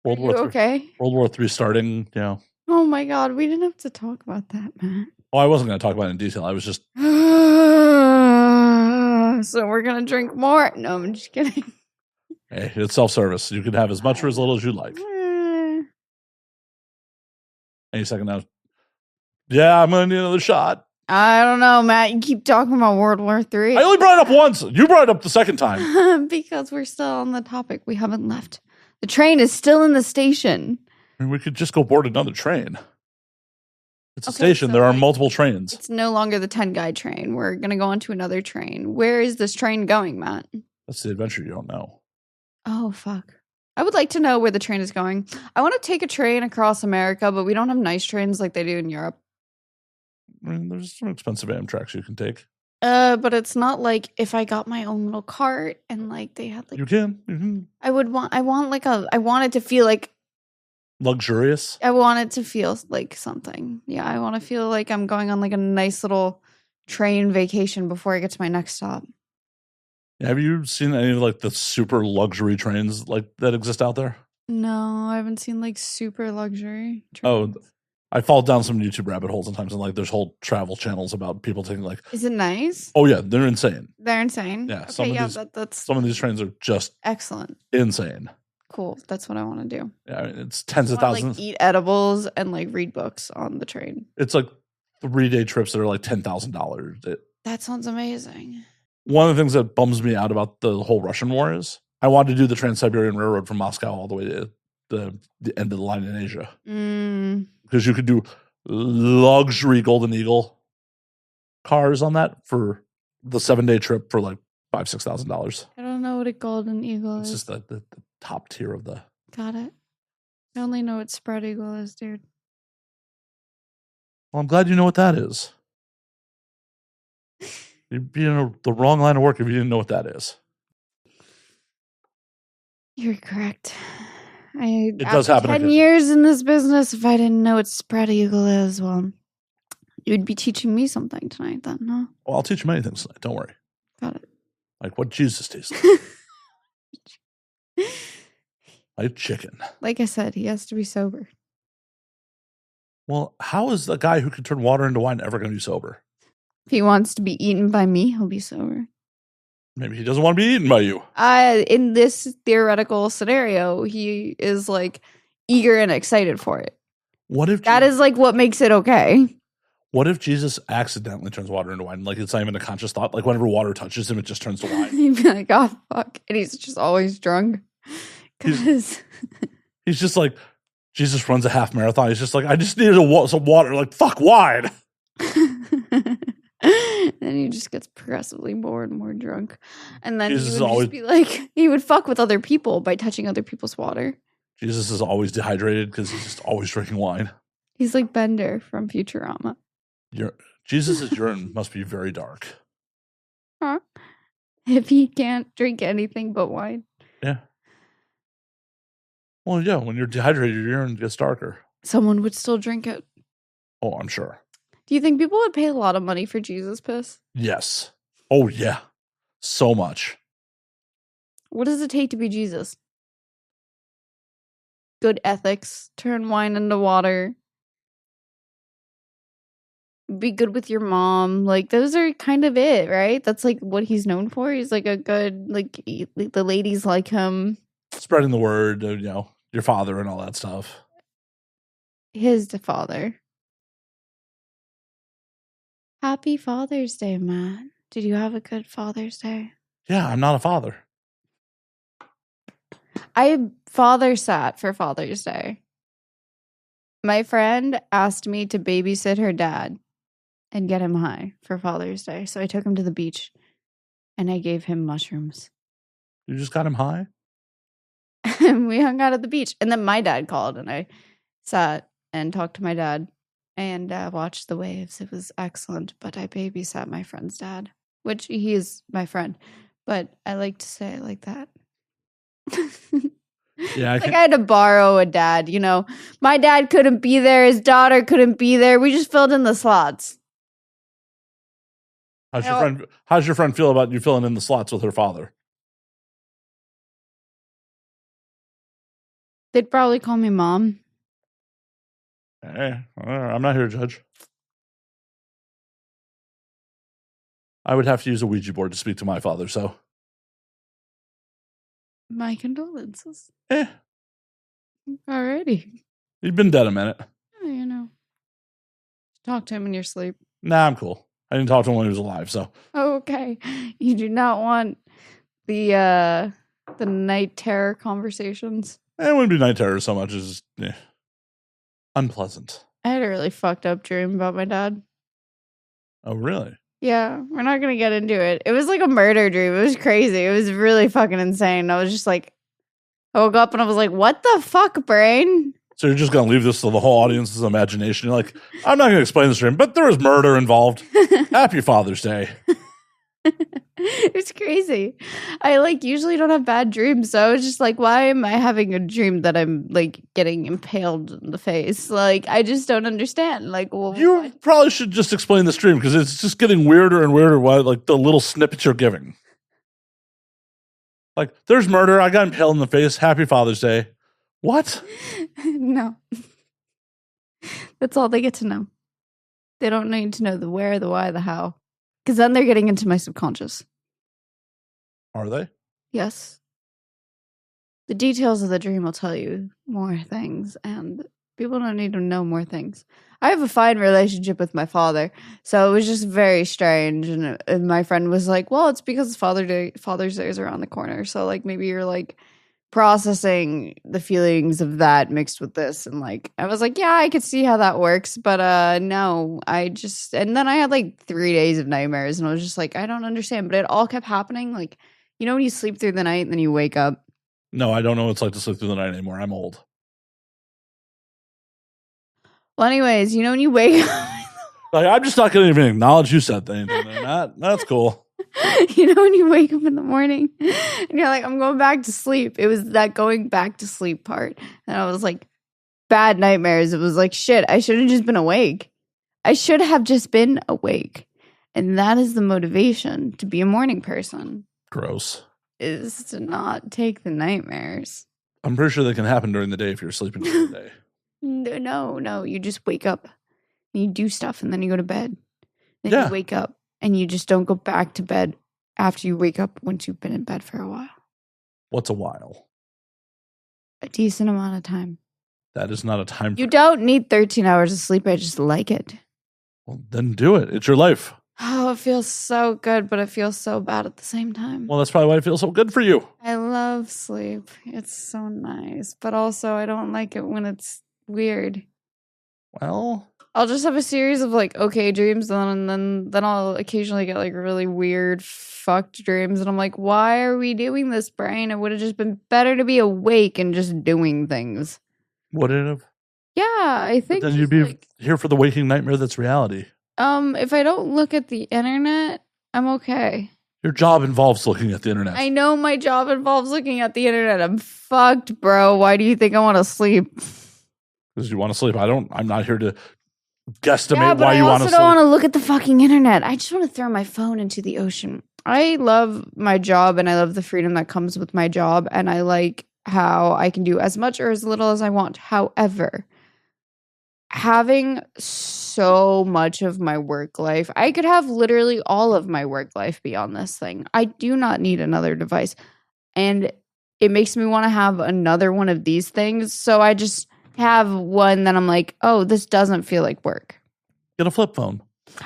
World You War III. okay? World War III starting. Yeah. Oh my God, we didn't have to talk about that, Matt. Oh, I wasn't going to talk about it in detail. I was just So we're gonna drink more. No, I'm just kidding. hey, it's self-service. You can have as much or as little as you like. Any second now. Yeah, I'm gonna need another shot. I don't know, Matt. You keep talking about World War III. I only brought it up once. You brought it up the second time. Because we're still on the topic. We haven't left. The train is still in the station. I mean, we could just go board another train. It's a Okay, station. so, There are like, multiple trains. It's no longer the 10-guy train. We're going to go on to another train. Where is this train going, Matt? That's the adventure you don't know. Oh, fuck. I would like to know where the train is going. I want to take a train across America, but we don't have nice trains like they do in Europe. I mean, there's some expensive Amtraks you can take. But it's not like if I got my own little cart and like they had like You can. I want it to feel like Luxurious. I want it to feel like something. Yeah, I want to feel like I'm going on like a nice little train vacation before I get to my next stop. Have you seen any of like the super luxury trains like that exist out there? No, I haven't seen like super luxury Oh, trains. I fall down some YouTube rabbit holes sometimes, and like there's whole travel channels about people taking like. Is it nice? Oh yeah, they're insane. They're insane. Yeah, Okay, that's some of these trains are just excellent. insane. Cool. That's what I want to do. Yeah, I mean, it's tens of I wanna, thousands. like, eat edibles and like read books on the train. It's like 3-day trips that are like $10,000. That sounds amazing. One of the things that bums me out about the whole Russian war is I wanted to do the Trans-Siberian Railroad from Moscow all the way to the end of the line in Asia. Because you could do luxury Golden Eagle cars on that for the 7-day trip for like $5,000-$6,000. I don't know what a golden eagle It's is. just the top tier of the. Got it. I only know what spread eagle is, dude. Well, I'm glad you know what that is. You'd be in the wrong line of work if you didn't know what that is. You're correct. It does happen. 10 years in this business, if I didn't know what spread eagle is, well, you'd be teaching me something tonight then, no? Well, I'll teach you many things tonight. Don't worry. Got it. Like what Jesus tastes like. Like chicken. Like I said, he has to be sober. Well, how is a guy who can turn water into wine ever going to be sober? If he wants to be eaten by me, he'll be sober. Maybe he doesn't want to be eaten by you. In this theoretical scenario, he is like eager and excited for it. What if that is like what makes it okay? What if Jesus accidentally turns water into wine? Like it's not even a conscious thought. Like whenever water touches him, it just turns to wine. He'd be like, "Oh fuck," and he's just always drunk. Because he's just like Jesus runs a half marathon. He's just like, I just needed some water. Like fuck wine. Then he just gets progressively more and more drunk. And then Jesus he would just be like, he would fuck with other people by touching other people's water. Jesus is always dehydrated because he's just always drinking wine. He's like Bender from Futurama. Jesus' urine must be very dark. Huh? If he can't drink anything but wine. Yeah. Well, yeah, when you're dehydrated, your urine gets darker. Someone would still drink it. Oh, I'm sure. Do you think people would pay a lot of money for Jesus piss? Yes. Oh, yeah. So much. What does it take to be Jesus? Good ethics. Turn wine into water. Be good with your mom. Like, those are kind of it, right? That's like what he's known for. He's like a good, like, the ladies like him. Spreading the word, your father and all that stuff. His father. Happy Father's Day, Matt. Did you have a good Father's Day? Yeah, I'm not a father. I father sat for Father's Day. My friend asked me to babysit her dad and get him high for Father's Day. So I took him to the beach and I gave him mushrooms. You just got him high? And we hung out at the beach. And then my dad called and I sat and talked to my dad and watched the waves. It was excellent. But I babysat my friend's dad, which he is my friend. But I like to say it like that. Yeah, I had to borrow a dad, My dad couldn't be there. His daughter couldn't be there. We just filled in the slots. How's your friend feel about you filling in the slots with her father? They'd probably call me mom. Hey, I'm not here to judge. I would have to use a Ouija board to speak to my father, so. My condolences. Eh. Alrighty. He'd been dead a minute. Talk to him in your sleep. Nah, I'm cool. I didn't talk to him when he was alive, so. Oh, okay. You do not want the night terror conversations. It wouldn't be night terror so much as unpleasant. I had a really fucked up dream about my dad. Oh, really? Yeah, we're not going to get into it. It was like a murder dream. It was crazy. It was really fucking insane. I was just like, I woke up and I was like, what the fuck, brain? So you're just going to leave this to the whole audience's imagination. You're like, I'm not going to explain this dream, but there was murder involved. Happy Father's Day. It's crazy. I like usually don't have bad dreams, so I was just like, why am I having a dream that I'm like getting impaled in the face? Like, I just don't understand. Like, well, You probably should just explain this dream because it's just getting weirder and weirder. Like the little snippets you're giving. Like, there's murder. I got impaled in the face. Happy Father's Day. What? No. That's all they get to know. They don't need to know the where, the why, the how. Because then they're getting into my subconscious. Are they? Yes. The details of the dream will tell you more things, and people don't need to know more things. I have a fine relationship with my father, so it was just very strange. And my friend was like, well, it's because Father's Day is around the corner. So, like, maybe you're, like, processing the feelings of that mixed with this. And, like, I was like, yeah, I could see how that works. But, no, and then I had, like, 3 days of nightmares. And I was just like, I don't understand. But it all kept happening. Like, you know when you sleep through the night and then you wake up? No, I don't know what it's like to sleep through the night anymore. I'm old. Well, anyways, you know when you wake up, Like, I'm just not going to even acknowledge you said anything. That's cool. you know when you wake up in the morning and you're like, I'm going back to sleep. It was that going back to sleep part. And I was like, bad nightmares. It was like, shit, I should have just been awake. I should have just been awake. And that is the motivation to be a morning person. Gross. Is to not take the nightmares. I'm pretty sure they can happen during the day if you're sleeping during the day. No. You just wake up and you do stuff and then you go to bed. Then Yeah. you wake up and you just don't go back to bed after you wake up once you've been in bed for a while. What's a while? A decent amount of time. That is not a time. You don't need 13 hours of sleep. I just like it. Well, then do it. It's your life. Oh, it feels so good, but it feels so bad at the same time. Well, that's probably why it feels so good for you. I love sleep. It's so nice. But also, I don't like it when it's weird. Well, I'll just have a series of like okay dreams, and then I'll occasionally get like really weird fucked dreams, and I'm like, why are we doing this, brain? It would have just been better to be awake and just doing things. would it have? Yeah, I think. But then you'd be here for the waking nightmare that's reality. If I don't look at the internet, I'm okay. Your job involves looking at the internet. I know my job involves looking at the internet. I'm fucked, bro. Why do you think I want to sleep? Because you want to sleep. I'm not here to guesstimate why you want to sleep. I also don't want to look at the fucking internet. I just want to throw my phone into the ocean. I love my job and I love the freedom that comes with my job. And I like how I can do as much or as little as I want. However, having so much of my work life, I could have literally all of my work life be on this thing. I do not need another device. And it makes me want to have another one of these things. So I just have one that I'm like, oh, this doesn't feel like work. Get a flip phone.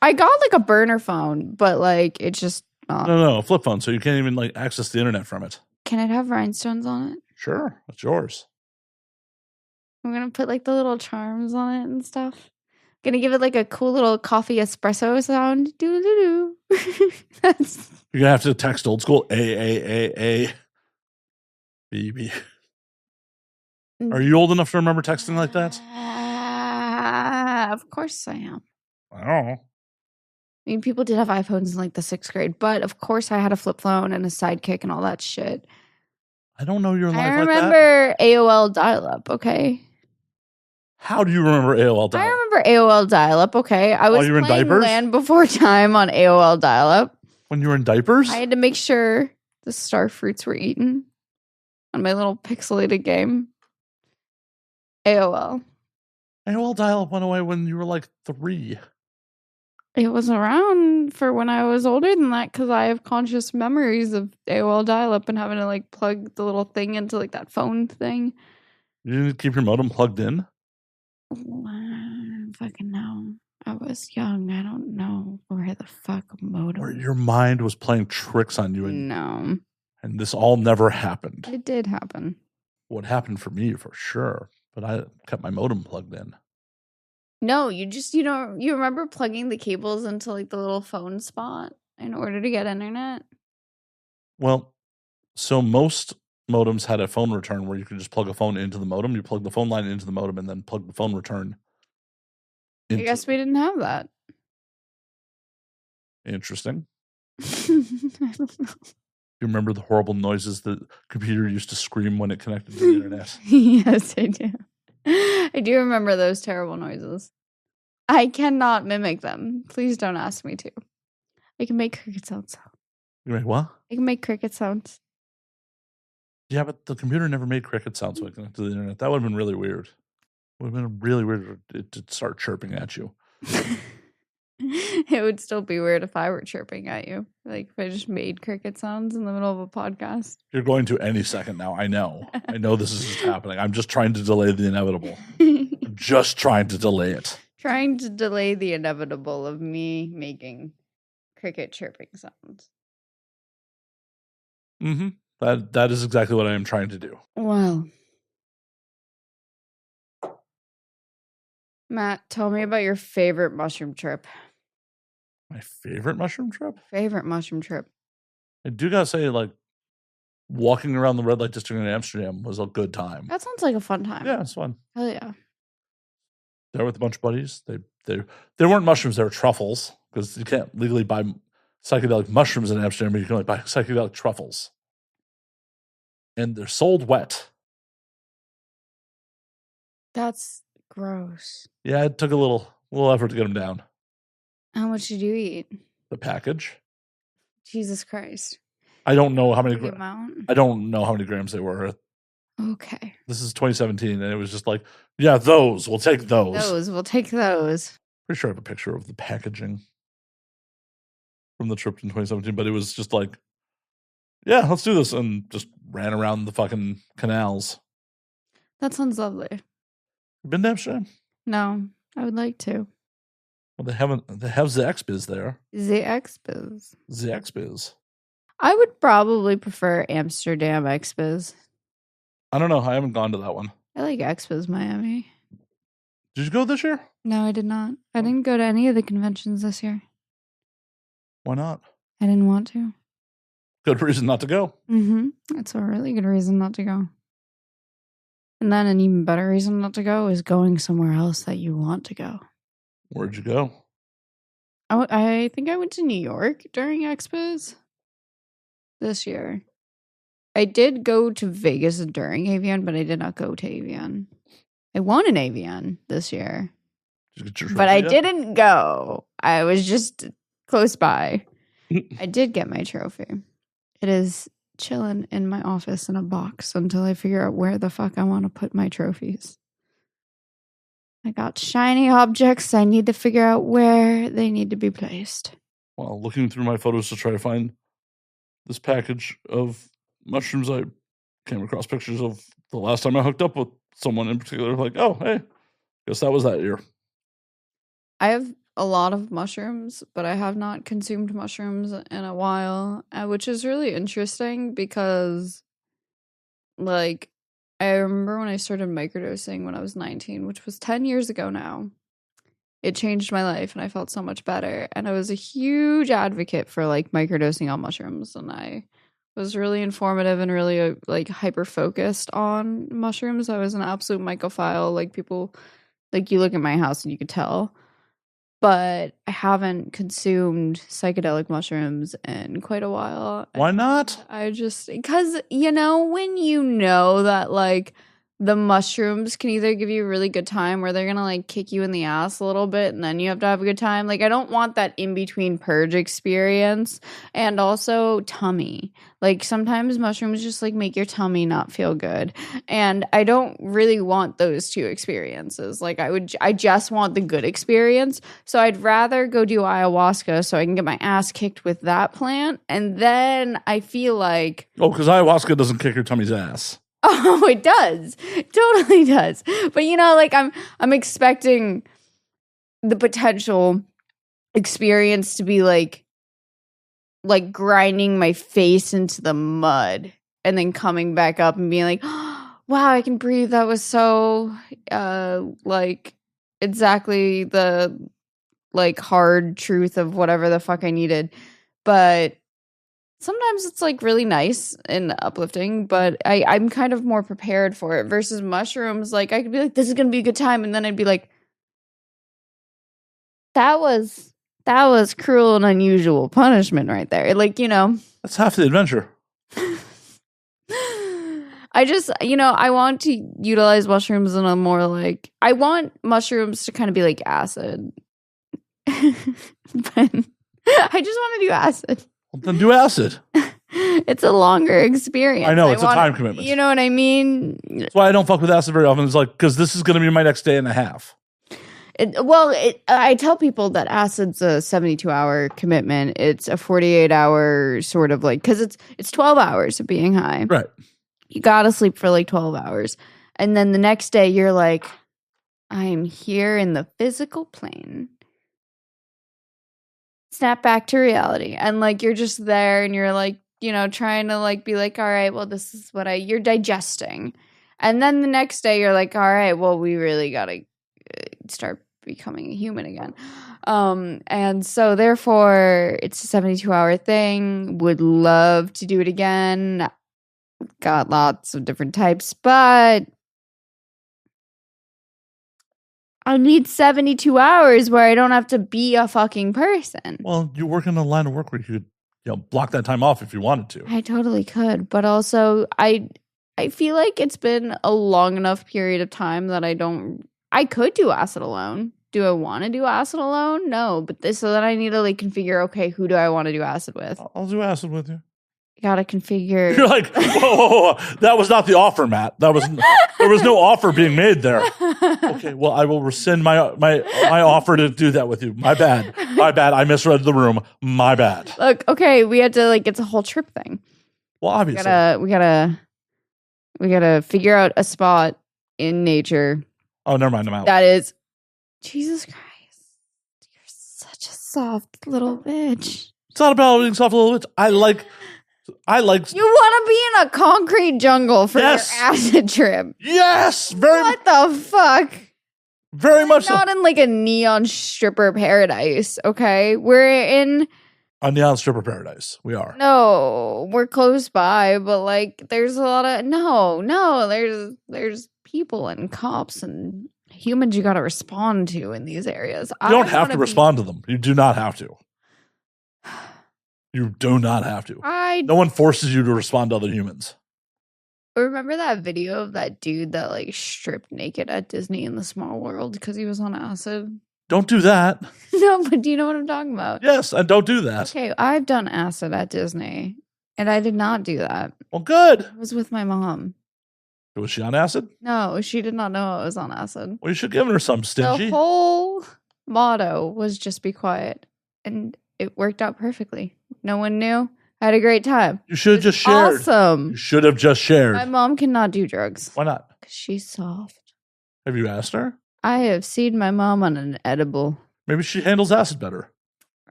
I got like a burner phone, but like it's just not. No, a flip phone. So you can't even like access the internet from it. Can it have rhinestones on it? Sure, it's yours. I'm gonna put like the little charms on it and stuff. Gonna give it like a cool little coffee espresso sound. Doo doo doo. That's. You're gonna have to text old school A. BB. Are you old enough to remember texting like that? Of course I am. I don't know. I mean, people did have iPhones in like the 6th grade, but of course I had a flip phone and a sidekick and all that shit. I don't know your life I like that. remember AOL dial-up, okay? How do you remember AOL dial-up? I remember AOL dial-up, okay? I was you were in playing diapers? Land Before Time on AOL dial-up. When you were in diapers? I had to make sure the star fruits were eaten on my little pixelated game. AOL. AOL dial-up went away when you were like 3. It was around for when I was older than that because I have conscious memories of AOL dial-up and having to like plug the little thing into like that phone thing. You didn't keep your modem plugged in? Fucking no. I was young. I don't know where the fuck a modem. Or your mind was playing tricks on you No. and this all never happened. It did happen. What happened for me for sure, but I kept my modem plugged in. No, you just, you remember plugging the cables into like the little phone spot in order to get internet? Well, so most modems had a phone return where you could just plug a phone into the modem. You plug the phone line into the modem and then plug the phone return. I guess we didn't have that. Interesting. I don't know. You remember the horrible noises the computer used to scream when it connected to the internet? Yes, I do. I do remember those terrible noises. I cannot mimic them. Please don't ask me to. I can make cricket sounds. You're like, what? I can make cricket sounds. Yeah, but the computer never made cricket sounds when it connected to the internet. That would have been really weird. Would have been really weird to start chirping at you. It would still be weird if I were chirping at you. Like if I just made cricket sounds in the middle of a podcast. You're going to any second now. I know. I know this is just happening. I'm just trying to delay the inevitable. I'm just trying to delay it. Trying to delay the inevitable of me making cricket chirping sounds. Mm-hmm. That is exactly what I am trying to do. Well, Matt, tell me about your favorite mushroom trip. My favorite mushroom trip? Favorite mushroom trip. I do gotta say, like, walking around the red light district in Amsterdam was a good time. That sounds like a fun time. Yeah, it's fun. Hell yeah. There with a bunch of buddies. They weren't mushrooms, they were truffles, because you can't legally buy psychedelic mushrooms in Amsterdam, but you can only buy psychedelic truffles. And they're sold wet. That's gross. Yeah, it took a little effort to get them down. How much did you eat? The package. Jesus Christ. I don't know how many. Big amount? I don't know how many grams they were. Okay. This is 2017, and it was just like, yeah, those. We'll take those. We'll take those. Pretty sure I have a picture of the packaging from the trip in 2017, but it was just like, yeah, let's do this, and just ran around the fucking canals. That sounds lovely. Been to Amsterdam? No, I would like to. Well, they have the Expiz there. The Expiz. The Expiz. I would probably prefer Amsterdam Expiz. I don't know. I haven't gone to that one. I like Expiz Miami. Did you go this year? No, I did not. I didn't go to any of the conventions this year. Why not? I didn't want to. Good reason not to go. Mm-hmm. That's a really good reason not to go. And then an even better reason not to go is going somewhere else that you want to go. Where'd you go? I think I went to New York during Expos this year. I did go to Vegas during AVN, but I did not go to AVN. I won an AVN this year. Did you get your But I trophy yet? didn't go. I was just close by. I did get my trophy. It is chilling in my office in a box until I figure out where the fuck I want to put my trophies. I got shiny objects. I need to figure out where they need to be placed. Well, looking through my photos to try to find this package of mushrooms, I came across pictures of the last time I hooked up with someone in particular. Like, oh, hey, guess that was that year. I have a lot of mushrooms, but I have not consumed mushrooms in a while, which is really interesting because, like, I remember when I started microdosing when I was 19, which was 10 years ago now. It changed my life and I felt so much better. And I was a huge advocate for, like, microdosing on mushrooms. And I was really informative and really, like, hyper-focused on mushrooms. I was an absolute mycophile. Like, people, like, you look at my house and you could tell. But I haven't consumed psychedelic mushrooms in quite a while. Why not? I just, because, you know, when you know that, like, the mushrooms can either give you a really good time or they're going to, like, kick you in the ass a little bit and then you have to have a good time. Like, I don't want that in-between purge experience. And also tummy. Like, sometimes mushrooms just, like, make your tummy not feel good. And I don't really want those two experiences. Like, I just want the good experience. So I'd rather go do ayahuasca so I can get my ass kicked with that plant. And then I feel like... Oh, because ayahuasca doesn't kick your tummy's ass. Oh, it does. It totally does. But, you know, like, I'm expecting the potential experience to be like grinding my face into the mud and then coming back up and being like, oh, wow, I can breathe. That was so, like, exactly the, like, hard truth of whatever the fuck I needed. But sometimes it's like really nice and uplifting, but I'm kind of more prepared for it versus mushrooms. Like I could be like, this is gonna be a good time, and then I'd be like, that was cruel and unusual punishment right there. Like, That's half the adventure. I just, I want to utilize mushrooms in a more like, I want mushrooms to kind of be like acid. But I just want to do acid. Well, then do acid. It's a longer experience. I know, it's a time commitment. You know what I mean? That's why I don't fuck with acid very often. It's like, because this is going to be my next day and a half. I tell people that acid's a 72-hour commitment. It's a 48-hour sort of like, because it's 12 hours of being high. Right. You gotta sleep for like 12 hours. And then the next day you're like, I'm here in the physical plane. Snap back to reality. And like you're just there and you're like, trying to like be like, all right, well, this is what you're digesting. And then the next day you're like, all right, well, we really gotta start becoming a human again. And so therefore it's a 72-hour thing. Would love to do it again. Got lots of different types, but I need 72 hours where I don't have to be a fucking person. Well, you work in a line of work where you could block that time off if you wanted to. I totally could, but also I feel like it's been a long enough period of time that I could do acid alone. Do I want to do acid alone? No, but so that I need to like configure, okay, who do I want to do acid with? I'll do acid with you. Gotta configure. You're like, whoa. That was not the offer, Matt. There was no offer being made there. Okay, well, I will rescind my offer to do that with you. My bad. I misread the room. My bad. Look, okay, we had to like, it's a whole trip thing. Well, obviously, we gotta figure out a spot in nature. Oh, never mind. I'm out. That is, Jesus Christ, you're such a soft little bitch. It's not about being soft little bitch. I like. You want to be in a concrete jungle for your acid trip? Yes, very. What the fuck? Very much. Not in like a neon stripper paradise. Okay, we're in a neon stripper paradise. We are. No, we're close by, but like, there's a lot of there's people and cops and humans you got to respond to in these areas. You don't have to respond to them. You do not have to. You do not have to. No one forces you to respond to other humans. Remember that video of that dude that like stripped naked at Disney in the Small World because he was on acid? Don't do that. No, but do you know what I'm talking about? Yes, and don't do that. Okay, I've done acid at Disney, and I did not do that. Well, good. I was with my mom. Was she on acid? No, she did not know I was on acid. Well, you should give her some, stingy. The whole motto was just be quiet, and it worked out perfectly. No one knew. I had a great time. You should have just shared. Awesome. You should have just shared. My mom cannot do drugs. Why not? Because she's soft. Have you asked her? I have seen my mom on an edible. Maybe she handles acid better.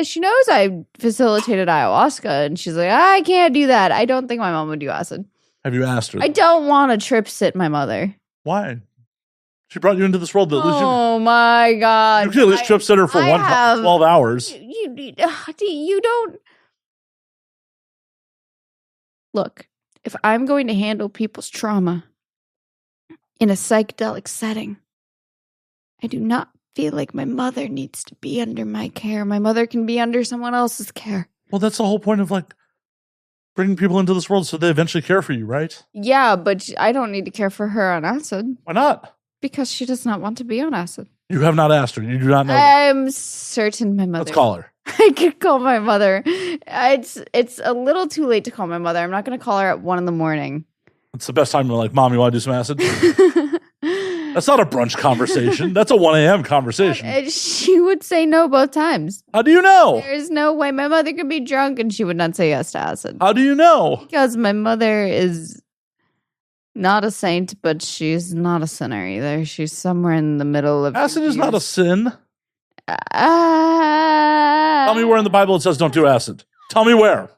She knows I facilitated ayahuasca, and she's like, I can't do that. I don't think my mom would do acid. Have you asked her? I don't want to trip sit my mother. Why? She brought you into this world. Oh my God. You could at least trip sit her for 12 hours. You don't. Look, if I'm going to handle people's trauma in a psychedelic setting, I do not feel like my mother needs to be under my care. My mother can be under someone else's care. Well, that's the whole point of like bringing people into this world so they eventually care for you, right? Yeah, but I don't need to care for her on acid. Why not? Because she does not want to be on acid. You have not asked her. You do not know. I'm certain my mother. Let's call her. I could call my mother. It's a little too late to call my mother. I'm not going to call her at 1 a.m. It's the best time to like, Mom, you want to do some acid? That's not a brunch conversation. That's a 1 a.m. conversation. She would say no both times. How do you know? There's no way my mother could be drunk and she would not say yes to acid. How do you know? Because my mother is not a saint, but she's not a sinner either. She's somewhere in the middle of acid is not a sin. Tell me where in the Bible it says don't do acid. Tell me where.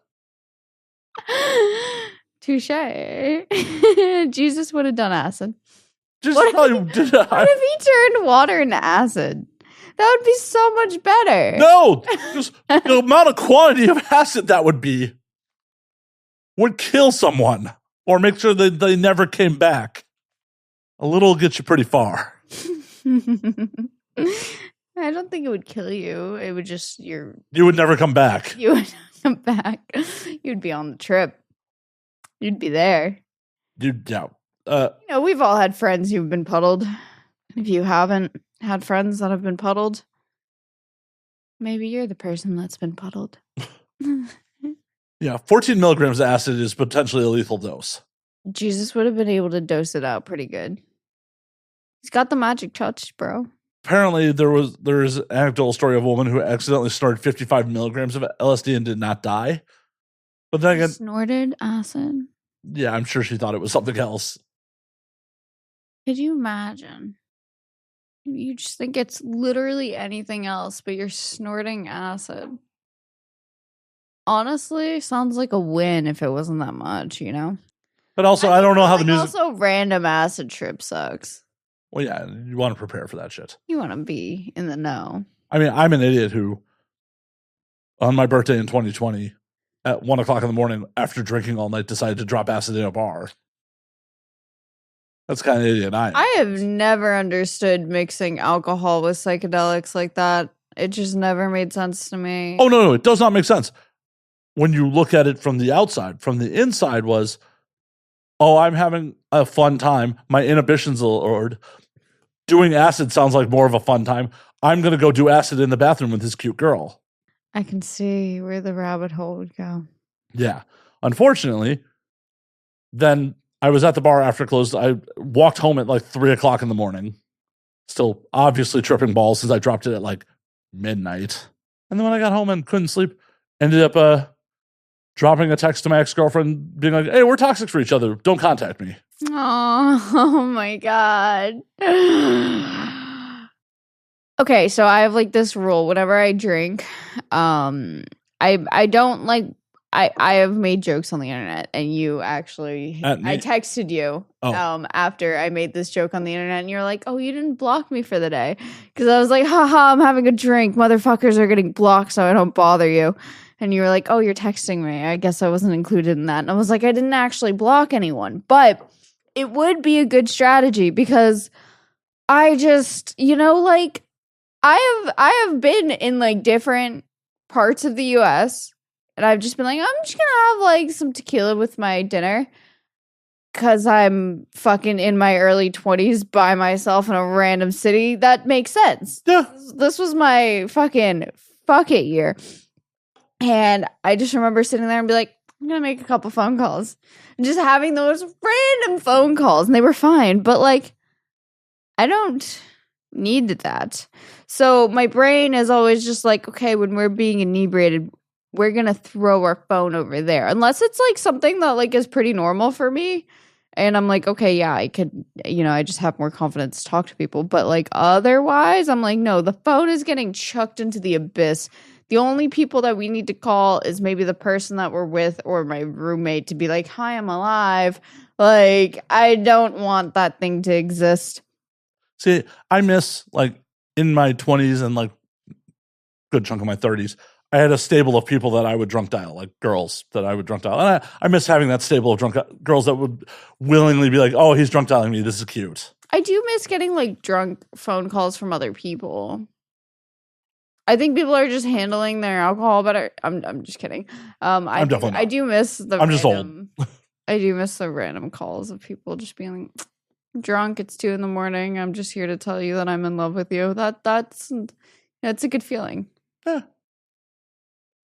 Touche. Jesus would have done acid. What if he turned water into acid? That would be so much better. No, just the amount of quantity of acid that would kill someone or make sure that they never came back. A little will get you pretty far. I don't think it would kill you. It would just You would never come back. You would come back. You'd be on the trip. You'd be there. Yeah. We've all had friends who've been puddled. If you haven't had friends that have been puddled, maybe you're the person that's been puddled. Yeah, 14 milligrams of acid is potentially a lethal dose. Jesus would have been able to dose it out pretty good. He's got the magic touch, bro. Apparently, there is an anecdotal story of a woman who accidentally snorted 55 milligrams of LSD and did not die. But then again, snorted acid. Yeah, I'm sure she thought it was something else. Could you imagine? You just think it's literally anything else, but you're snorting acid. Honestly, sounds like a win if it wasn't that much, But also, I don't know how the music. Also, random acid trip sucks. Well, yeah, you want to prepare for that shit. You want to be in the know. I mean, I'm an idiot who, on my birthday in 2020, at 1 o'clock in the morning, after drinking all night, decided to drop acid in a bar. That's kind of idiot. I have never understood mixing alcohol with psychedelics like that. It just never made sense to me. Oh, no, it does not make sense. When you look at it from the outside, from the inside was, oh, I'm having a fun time. My inhibitions are lowered. Doing acid sounds like more of a fun time. I'm going to go do acid in the bathroom with this cute girl. I can see where the rabbit hole would go. Yeah. Unfortunately, then I was at the bar after it closed. I walked home at like 3 o'clock in the morning. Still obviously tripping balls since I dropped it at like midnight. And then when I got home and couldn't sleep, ended up dropping a text to my ex-girlfriend being like, hey, we're toxic for each other. Don't contact me. Oh my God. Okay, so I have like this rule. Whenever I drink, I don't like I have made jokes on the internet, and you actually I texted you after I made this joke on the internet, and you're like, oh, you didn't block me for the day. Because I was like, haha, I'm having a drink. Motherfuckers are getting blocked so I don't bother you. And you were like, oh, you're texting me. I guess I wasn't included in that. And I was like, I didn't actually block anyone. But it would be a good strategy because I just, like, I have been in, like, different parts of the U.S., and I've just been like, I'm just going to have, like, some tequila with my dinner because I'm fucking in my early 20s by myself in a random city. That makes sense. Yeah. This was my fucking fuck it year. And I just remember sitting there and be like, I'm going to make a couple phone calls. And just having those random phone calls. And they were fine. But, like, I don't need that. So my brain is always just like, okay, when we're being inebriated, we're going to throw our phone over there. Unless it's, like, something that, like, is pretty normal for me. And I'm like, okay, yeah, I could, I just have more confidence to talk to people. But, like, otherwise, I'm like, no, the phone is getting chucked into the abyss. The only people that we need to call is maybe the person that we're with or my roommate to be like, hi, I'm alive. Like, I don't want that thing to exist. See, I miss, like, in my 20s and, like, good chunk of my 30s, I had a stable of people that I would drunk dial, like girls that I would drunk dial. And I miss having that stable of drunk girls that would willingly be like, oh, he's drunk dialing me. This is cute. I do miss getting, like, drunk phone calls from other people. I think people are just handling their alcohol better. I'm just kidding. I'm definitely not. I do miss the I'm just old. I do miss the random calls of people just being like, I'm drunk, it's 2 a.m. I'm just here to tell you that I'm in love with you. That's a good feeling. Yeah.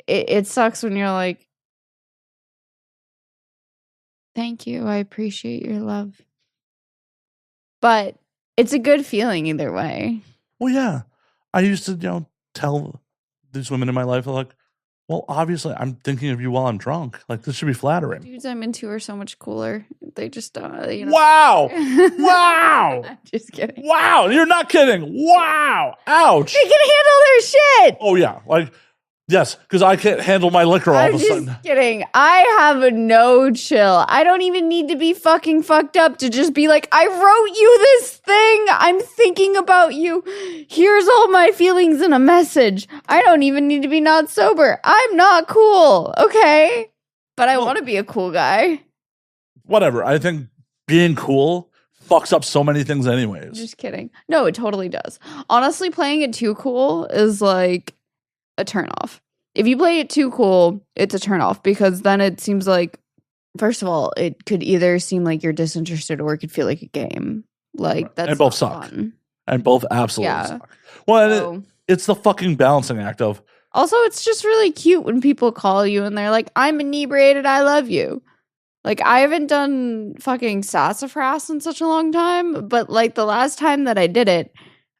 It sucks when you're like, thank you, I appreciate your love. But it's a good feeling either way. Well, yeah. I used to, tell these women in my life, like, well, obviously I'm thinking of you while I'm drunk. Like, this should be flattering. Dudes I'm into are so much cooler. They just, Wow! Wow! I'm just kidding. Wow! You're not kidding. Wow! Ouch! They can handle their shit! Oh, yeah. Like, Yes, because I can't handle my liquor all I'm of a sudden. just kidding. I have no chill. I don't even need to be fucking fucked up to just be like, I wrote you this thing. I'm thinking about you. Here's all my feelings in a message. I don't even need to be not sober. I'm not cool, okay? But I want to be a cool guy. Whatever. I think being cool fucks up so many things anyways. Just kidding. No, it totally does. Honestly, playing it too cool is like a turnoff. If you play it too cool, it's a turnoff because then it seems like, first of all, it could either seem like you're disinterested or it could feel like a game. Like that's and both suck. Fun. And both absolutely suck. Well, So, it's the fucking balancing act of. Also, it's just really cute when people call you and they're like, "I'm inebriated. I love you." Like I haven't done fucking sassafras in such a long time, but like the last time that I did it,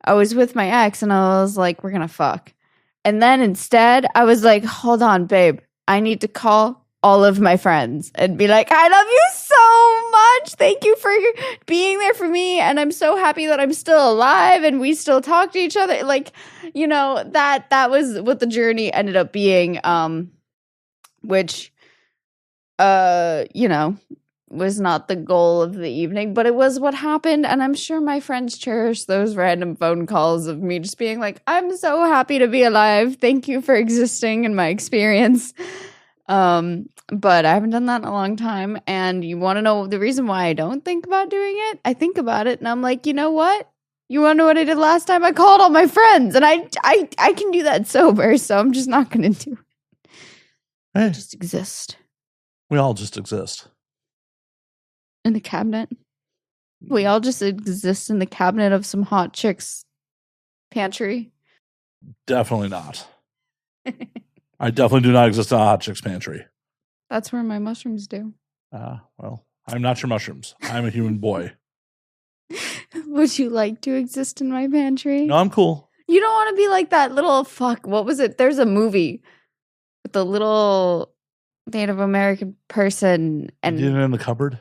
I was with my ex and I was like, "We're gonna fuck." And then instead, I was like, hold on, babe. I need to call all of my friends and be like, I love you so much. Thank you for being there for me. And I'm so happy that I'm still alive and we still talk to each other. Like, you know, that was what the journey ended up being, which, you know, was not the goal of the evening, but it was what happened. And I'm sure my friends cherish those random phone calls of me just being like, I'm so happy to be alive. Thank you for existing in my experience. But I haven't done that in a long time. And you want to know the reason why I don't think about doing it? I think about it and I'm like, you know what? You want to know what I did last time? I called all my friends and I can do that sober. So I'm just not going to do it. Hey, Just exist. We all just exist. In the cabinet. We all just exist in the cabinet of some hot chick's pantry. Definitely not. I definitely do not exist in a hot chick's pantry. That's where my mushrooms do. Well, I'm not your mushrooms. I'm a human boy. Would you like to exist in my pantry? No, I'm cool. You don't want to be like that little fuck. What was it? There's a movie with the little Native American person and You did it in the cupboard?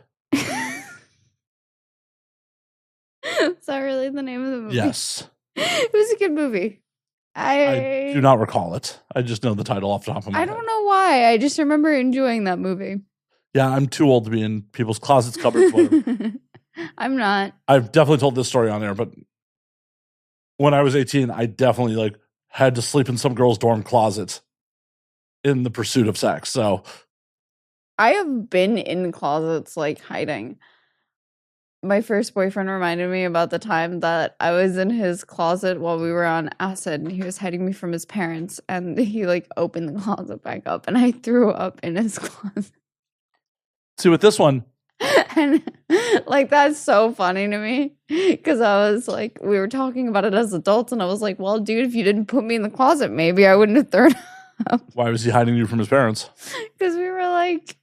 Is that really the name of the movie? Yes. It was a good movie. I do not recall it. I just know the title off the top of my head. I don't know why. I just remember enjoying that movie. Yeah, I'm too old to be in people's closets, cupboards, whatever. I'm not. I've definitely told this story on there, but when I was 18, I definitely like had to sleep in some girl's dorm closet in the pursuit of sex. So I have been in closets like hiding. My first boyfriend reminded me about the time that I was in his closet while we were on acid and he was hiding me from his parents and he like opened the closet back up and I threw up in his closet. see with this one, And like that's so funny to me because I was like, we were talking about it as adults and I was like, well, dude, if you didn't put me in the closet, maybe I wouldn't have thrown up. why was he hiding you from his parents? Because we were like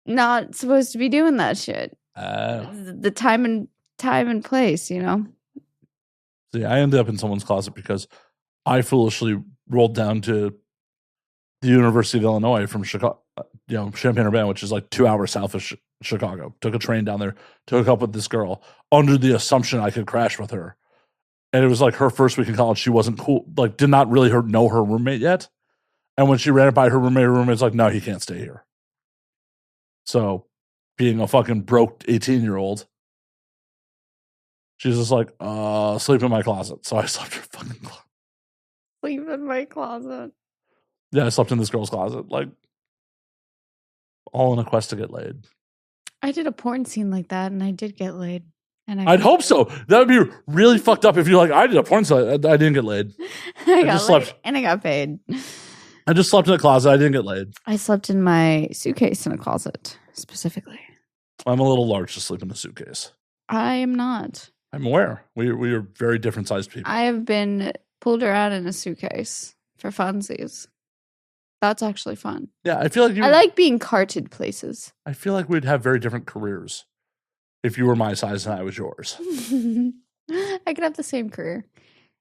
not supposed to be doing that shit. The time and place, you know. See, I ended up in someone's closet because I foolishly rolled down to the University of Illinois from Chicago, Champaign-Urbana, which is like 2 hours south of Chicago. Took a train down there, took up with this girl under the assumption I could crash with her. And it was like her first week in college. She wasn't cool, like did not really know her roommate yet. And when she ran it by her roommate's like, no, he can't stay here. So being a fucking broke 18-year-old, she's just like, sleep in my closet. So I slept in her fucking closet. Sleep in my closet. Yeah, I slept in this girl's closet, like all in a quest to get laid. I did a porn scene like that and I did get laid. And I'd hope so. That would be really fucked up if you're like, I did a porn scene, I didn't get laid. I got laid and I got paid. I just slept in a closet. I didn't get laid. I slept in my suitcase in a closet, specifically. I'm a little large to sleep in a suitcase. I am not. I'm aware. We are very different sized people. I have been pulled around in a suitcase for funsies. That's actually fun. Yeah, I feel like I like being carted places. I feel like we'd have very different careers if you were my size and I was yours. I could have the same career.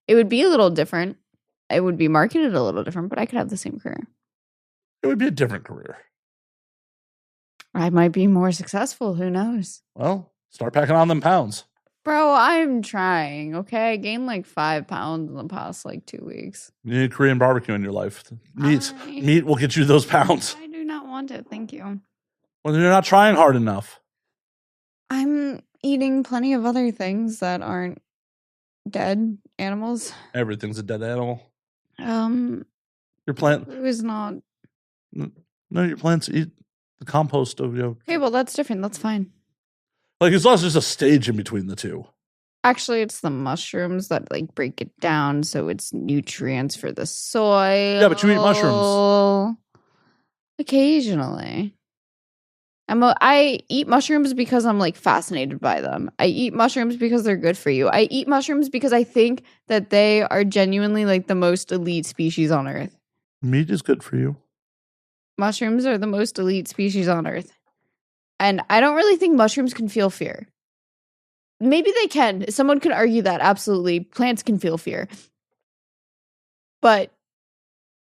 It would be a little different. It would be marketed a little different, but I could have the same career. It would be a different career. I might be more successful. Who knows? Well, start packing on them pounds. Bro, I'm trying, okay? I gained like 5 pounds in the past like 2 weeks. You need Korean barbecue in your life. Meat will get you those pounds. I do not want it, thank you. Well, you're not trying hard enough. I'm eating plenty of other things that aren't dead animals. Everything's a dead animal. Your plant is not. No, your plants eat the compost of your. Okay, well that's different. That's fine. Like it's not just a stage in between the two. Actually, it's the mushrooms that like break it down, so it's nutrients for the soil. Yeah, but you eat mushrooms occasionally. I eat mushrooms because I'm like fascinated by them. I eat mushrooms because they're good for you. I eat mushrooms because I think that they are genuinely like the most elite species on Earth. Meat is good for you. Mushrooms are the most elite species on Earth. And I don't really think mushrooms can feel fear. Maybe they can. Someone could argue that. Absolutely. Plants can feel fear. But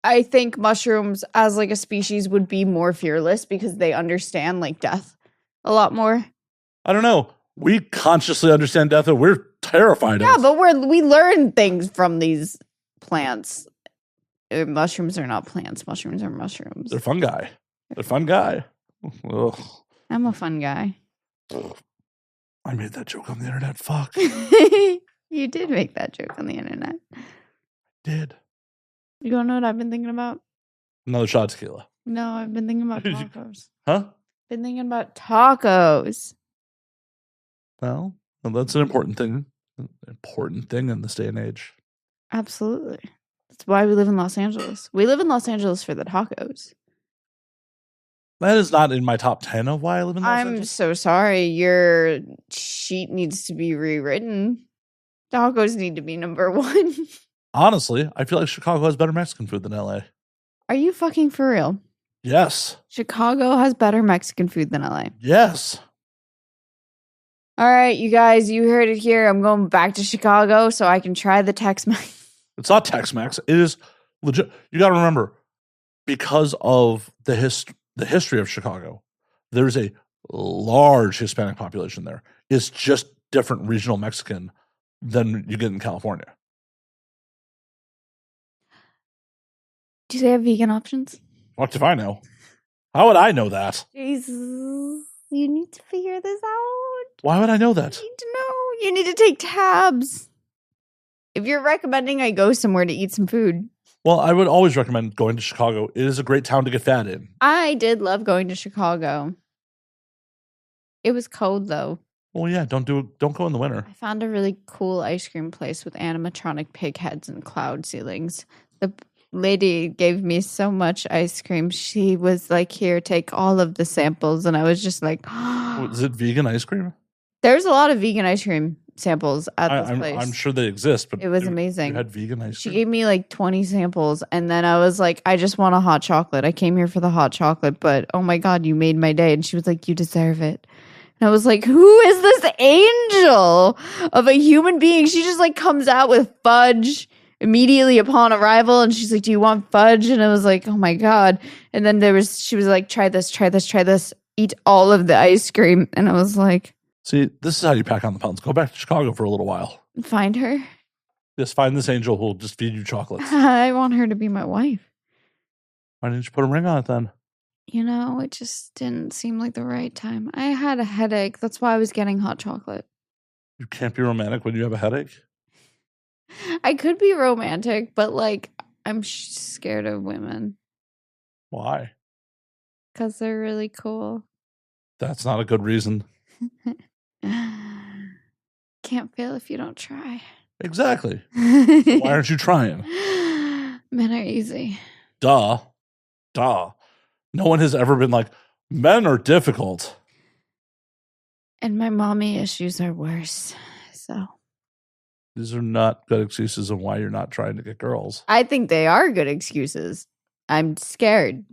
I think mushrooms as like a species would be more fearless because they understand like death a lot more. I don't know. We consciously understand death and we're terrified of it. Yeah, but we learn things from these plants. Mushrooms are not plants. Mushrooms are mushrooms. They're fungi. They're fun guy. Ugh. I'm a fun guy. I made that joke on the internet. Fuck. You did make that joke on the internet. Did. You don't know what I've been thinking about? Another shot of tequila. No, I've been thinking about tacos. Huh? Been thinking about tacos. Well, that's an important thing. An important thing in this day and age. Absolutely. That's why we live in Los Angeles. We live in Los Angeles for the tacos. That is not in my top 10 of why I live in Los Angeles. I'm so sorry. Your sheet needs to be rewritten. Tacos need to be number 1. Honestly, I feel like Chicago has better Mexican food than LA. Are you fucking for real? Yes. Chicago has better Mexican food than LA. Yes. All right, you guys, you heard it here. I'm going back to Chicago so I can try the Tex-Mex. It's not Tex-Mex. It is legit. You got to remember, because of the history of Chicago, there's a large Hispanic population there. It's just different regional Mexican than you get in California. Do they have vegan options? What if I know? How would I know that? Jesus, you need to figure this out. Why would I know that? You need to know. You need to take tabs. If you're recommending I go somewhere to eat some food. Well, I would always recommend going to Chicago. It is a great town to get fat in. I did love going to Chicago. It was cold though. Well, yeah, don't go in the winter. I found a really cool ice cream place with animatronic pig heads and cloud ceilings. The lady gave me so much ice cream. She was like, "Here, take all of the samples." And I was just like, Is it vegan ice cream? There's a lot of vegan ice cream samples at this place. I'm sure they exist, but it was amazing. You had vegan ice She cream? gave me like 20 samples, and then I was like, I just want a hot chocolate. I came here for the hot chocolate, but oh my God, you made my day. And she was like, you deserve it. And I was like, who is this angel of a human being? She just like comes out with fudge immediately upon arrival, and she's like, do you want fudge? And I was like, oh my God. And then she was like, try this, eat all of the ice cream. And I was like, see, this is how you pack on the pounds. Go back to Chicago for a little while. Find her. Just find this angel who'll just feed you chocolates. I want her to be my wife. Why didn't you put a ring on it then? You know, it just didn't seem like the right time. I had a headache. That's why I was getting hot chocolate. You can't be romantic when you have a headache? I could be romantic, but like, I'm scared of women. Why? Because they're really cool. That's not a good reason. Can't fail if you don't try. Exactly. Why aren't you trying? Men are easy. Duh. No one has ever been like, men are difficult. And my mommy issues are worse. So these are not good excuses of why you're not trying to get girls. I think they are good excuses. I'm scared.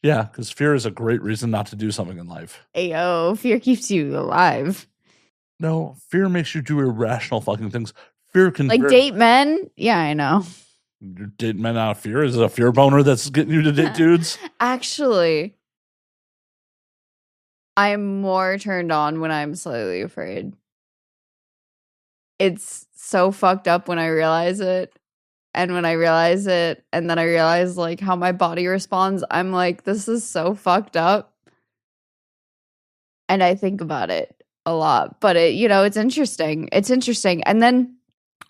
Yeah, because fear is a great reason not to do something in life. Ayo, fear keeps you alive. No, fear makes you do irrational fucking things. Fear can date men? Yeah, I know. You're dating men out of fear? Is it a fear boner that's getting you to date dudes? Actually, I'm more turned on when I'm slightly afraid. it's so fucked up when I realize it. And when I realize it, and then I realize like how my body responds, I'm like, this is so fucked up. And I think about it a lot. But it's interesting. It's interesting. And then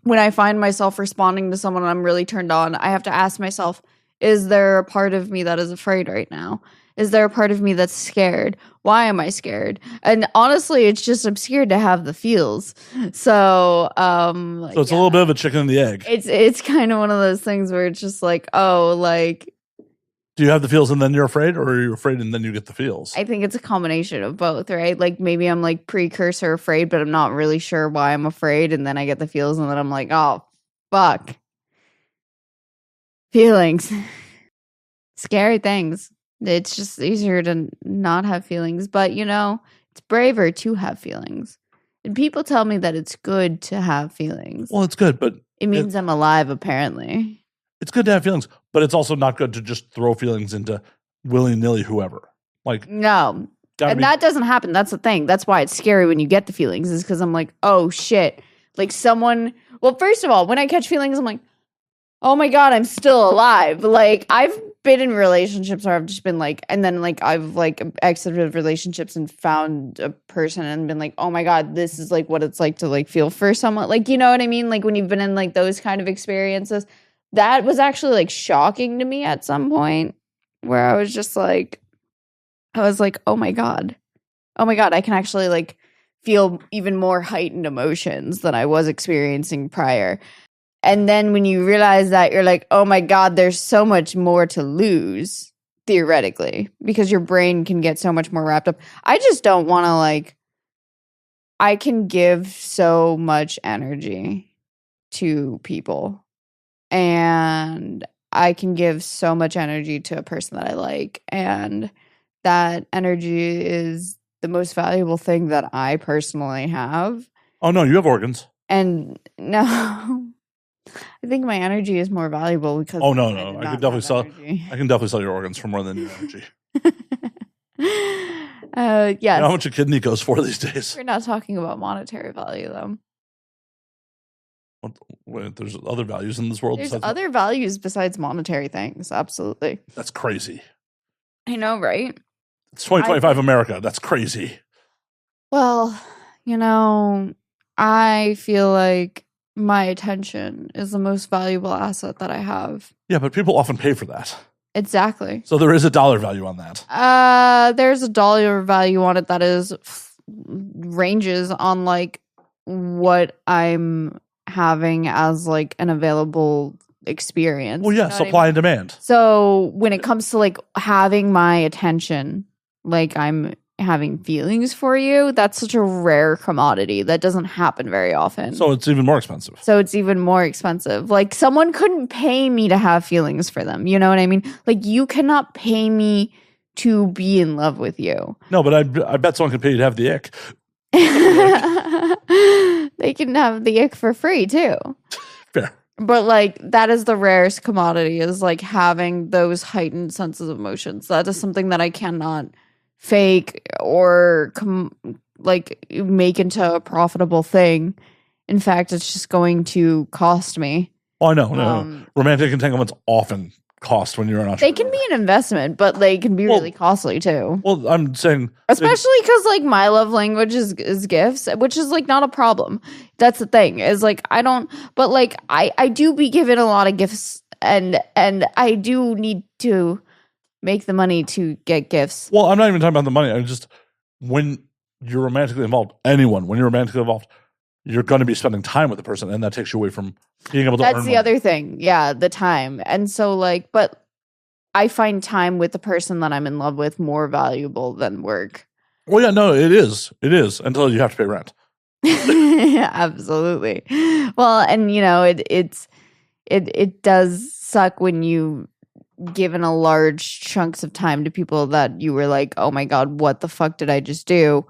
when I find myself responding to someone I'm really turned on, I have to ask myself, is there a part of me that is afraid right now? Is there a part of me that's scared? Why am I scared? And honestly, it's just I'm scared to have the feels. So, so it's a little bit of a chicken and the egg. It's kind of one of those things where it's just like, oh, like, do you have the feels and then you're afraid, or are you afraid and then you get the feels? I think it's a combination of both, right? Like maybe I'm like precursor afraid, but I'm not really sure why I'm afraid, and then I get the feels, and then I'm like, oh, fuck, feelings, scary things. It's just easier to not have feelings, but it's braver to have feelings. And people tell me that it's good to have feelings. Well, it's good, but it means I'm alive, apparently. It's good to have feelings, but it's also not good to just throw feelings into willy-nilly whoever. Like, no. And that doesn't happen. That's the thing. That's why it's scary when you get the feelings, is because I'm like, oh, shit. Like well, first of all, when I catch feelings, I'm like, oh my God, I'm still alive. Like, I've been in relationships where I've just been like, and then like I've like exited relationships and found a person and been like, oh my God, this is like what it's like to like feel for someone. Like, you know what I mean? Like when you've been in like those kind of experiences, that was actually like shocking to me at some point, where I was like, oh my God, I can actually like feel even more heightened emotions than I was experiencing prior. And then when you realize that, you're like, oh my God, there's so much more to lose, theoretically, because your brain can get so much more wrapped up. I just don't want to I can give so much energy to people, and I can give so much energy to a person that I like. And that energy is the most valuable thing that I personally have. Oh, no, you have organs. And no. I think my energy is more valuable because. Oh no! I can definitely sell. Energy. I can definitely sell your organs for more than your energy. Yes. You know how much a kidney goes for these days? We're not talking about monetary value, though. Wait, there's other values in this world. There's other values besides monetary things. Absolutely. That's crazy. I know, right? It's 2025 America. That's crazy. Well, I feel like my attention is the most valuable asset that I have. Yeah, but people often pay for that. Exactly. So there is a dollar value on that. There's a dollar value on it that is ranges on like what I'm having as like an available experience. Well, yeah, supply and demand. So when it comes to like having my attention, like I'm having feelings for you, that's such a rare commodity that doesn't happen very often. So it's even more expensive. Like someone couldn't pay me to have feelings for them. You know what I mean? Like you cannot pay me to be in love with you. No, but I bet someone could pay you to have the ick. They can have the ick for free too. Fair. But like that is the rarest commodity, is like having those heightened senses of emotions. That is something that I cannot fake or make into a profitable thing. In fact, it's just going to cost me. Oh, I know. No. Romantic entanglements often cost when you're an entrepreneur. They can be an investment, but they can be really costly too. Well, I'm saying, especially because like my love language is gifts, which is like not a problem. That's the thing, is like I don't, but like I do be given a lot of gifts, and I do need to make the money to get gifts. Well, I'm not even talking about the money. I'm just, when you're romantically involved, when you're romantically involved, you're going to be spending time with the person, and that takes you away from being able to earn That's the money. other thing. Yeah, the time. And so like, but I find time with the person that I'm in love with more valuable than work. Well, yeah, no, it is. It is, until you have to pay rent. Absolutely. Well, and it does suck when you given a large chunks of time to people that you were like, oh my God, what the fuck did I just do?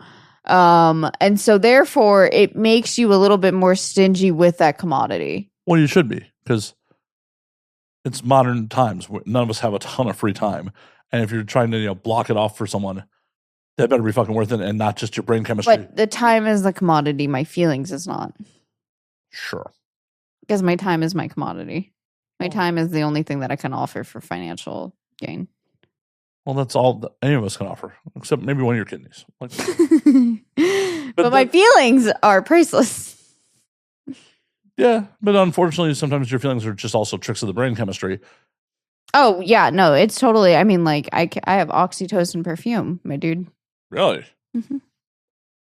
And so therefore it makes you a little bit more stingy with that commodity. Well, you should be, because it's modern times. None of us have a ton of free time. And if you're trying to block it off for someone, that better be fucking worth it, and not just your brain chemistry. But the time is the commodity. My feelings is not. Sure. Because my time is my commodity. My time is the only thing that I can offer for financial gain. Well, that's all that any of us can offer, except maybe one of your kidneys. Like, but my feelings are priceless. yeah, but unfortunately, sometimes your feelings are just also tricks of the brain chemistry. Oh, yeah, no, it's totally, I mean, like, I have oxytocin perfume, my dude. Really? Mm-hmm.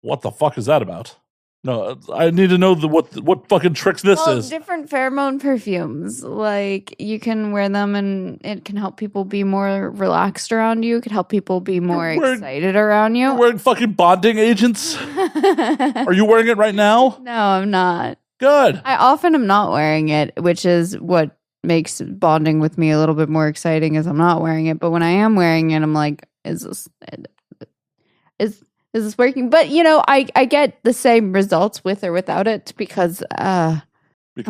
What the fuck is that about? No, I need to know what fucking tricks this is. Different pheromone perfumes. Like, you can wear them and it can help people be more relaxed around you. It can help people be more excited around you. You're wearing fucking bonding agents? Are you wearing it right now? No, I'm not. Good. I often am not wearing it, which is what makes bonding with me a little bit more exciting is I'm not wearing it. But when I am wearing it, I'm like, is this working? But, you know, I get the same results with or without it because I'm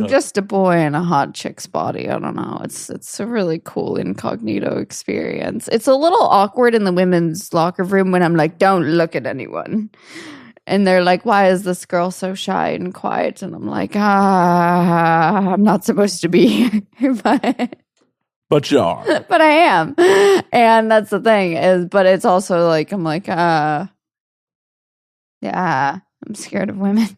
just a boy in a hot chick's body. I don't know. It's a really cool incognito experience. It's a little awkward in the women's locker room when I'm like, don't look at anyone. And they're like, why is this girl so shy and quiet? And I'm like, I'm not supposed to be. But you are. But I am. And that's the thing but it's also like, I'm like, yeah, I'm scared of women.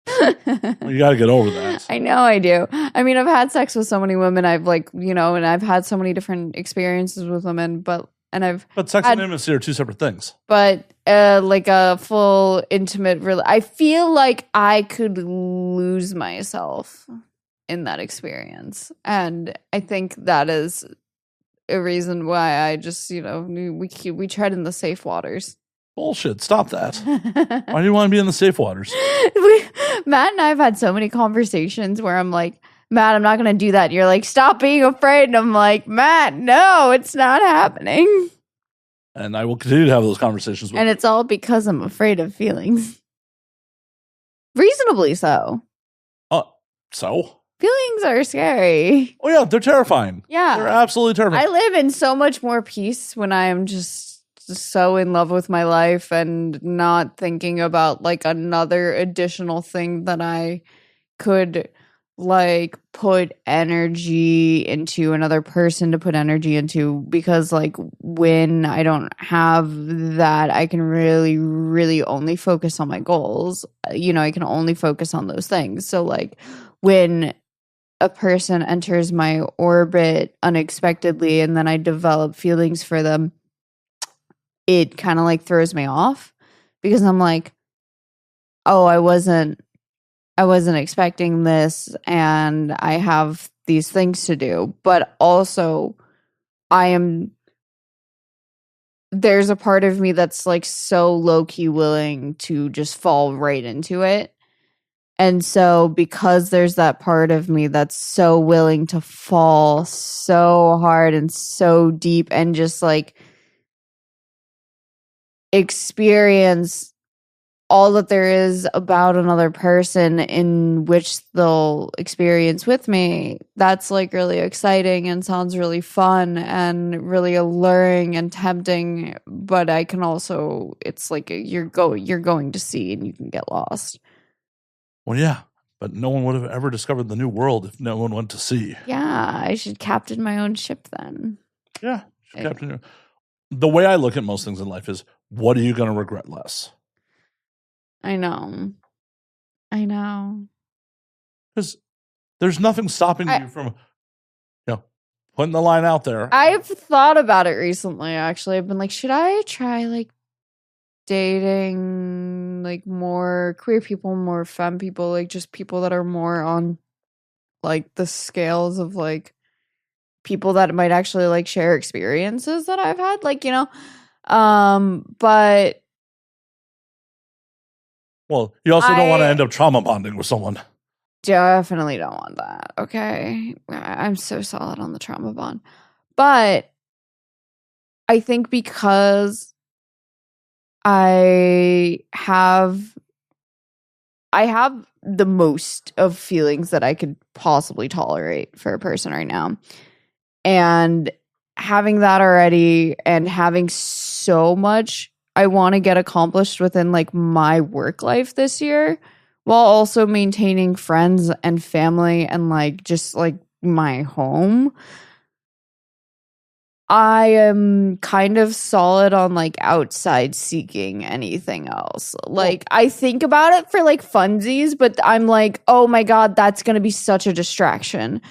Well, you got to get over that. I know I do. I mean, I've had sex with so many women. I've and I've had so many different experiences with women, but sex and intimacy are two separate things. But like a full intimate, I feel like I could lose myself in that experience, and I think that is a reason why I just we tread in the safe waters. Bullshit! Stop that. Why do you want to be in the safe waters? Matt and I have had so many conversations where I'm like, Matt, I'm not going to do that. And you're like, stop being afraid. And I'm like, Matt, no, it's not happening. And I will continue to have those conversations with you. And it's all because I'm afraid of feelings. Reasonably so. So? Feelings are scary. Oh, yeah, they're terrifying. Yeah. They're absolutely terrifying. I live in so much more peace when I am just so in love with my life and not thinking about like another additional thing that I could like put energy into, another person to put energy into, because like when I don't have that, I can really, really only focus on my goals. I can only focus on those things. So like when a person enters my orbit unexpectedly and then I develop feelings for them, it kind of like throws me off because I'm like, oh, I wasn't expecting this and I have these things to do. But also there's a part of me that's like so low-key willing to just fall right into it. And so because there's that part of me that's so willing to fall so hard and so deep and just like experience all that there is about another person in which they'll experience with me, that's like really exciting and sounds really fun and really alluring and tempting. But I can also, it's like you're going to see and you can get lost. Well, yeah, but no one would have ever discovered the new world if no one went to sea. Yeah, I should captain my own ship then. Yeah, captain. The way I look at most things in life is, what are you going to regret less? I know. Because there's nothing stopping you from, putting the line out there. I've thought about it recently, actually. I've been like, should I try, like, dating, like, more queer people, more femme people, like, just people that are more on, like, the scales of, like, people that might actually, like, share experiences that I've had, like, but... Well, you also don't want to end up trauma bonding with someone. Definitely don't want that. Okay. I'm so solid on the trauma bond. But I think because I have the most of feelings that I could possibly tolerate for a person right now. And having that already and having so much I want to get accomplished within like my work life this year, while also maintaining friends and family and like just like my home. I am kind of solid on like outside seeking anything else. Like I think about it for like funsies, but I'm like, oh my God, that's going to be such a distraction.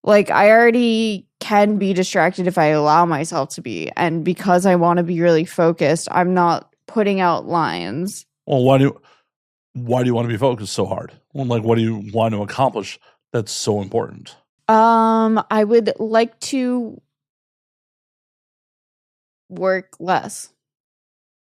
Like I already can be distracted if I allow myself to be. And because I want to be really focused, I'm not putting out lines. Well, why do you want to be focused so hard? Well, like, what do you want to accomplish that's so important? I would like to work less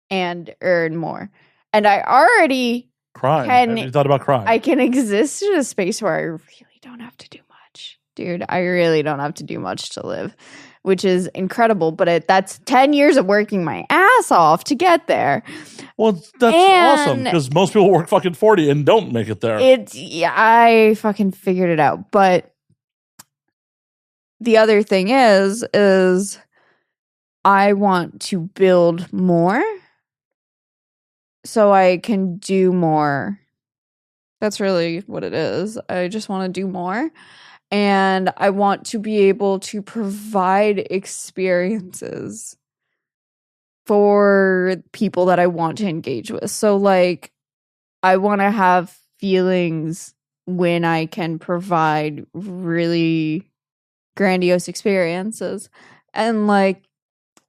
and earn more. And I already Crime. Have you thought about crime? I can exist in a space where I really don't have to do much. Dude, I really don't have to do much to live, which is incredible. But that's 10 years of working my ass off to get there. Well, that's awesome because most people work fucking 40 and don't make it there. I fucking figured it out. But the other thing is I want to build more so I can do more. That's really what it is. I just want to do more. And I want to be able to provide experiences for people that I want to engage with. So, like, I want to have feelings when I can provide really grandiose experiences. And, like,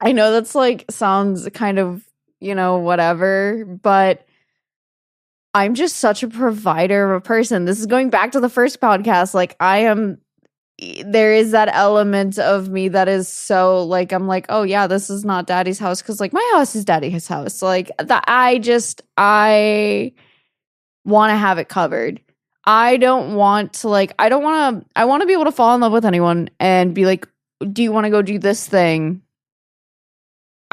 I know that's, like, sounds kind of, whatever, but I'm just such a provider of a person. This is going back to the first podcast. Like, there is that element of me that is so, like, I'm like, oh, yeah, this is not daddy's house because, like, my house is daddy's house. Like, I want to have it covered. I want to be able to fall in love with anyone and be like, do you want to go do this thing?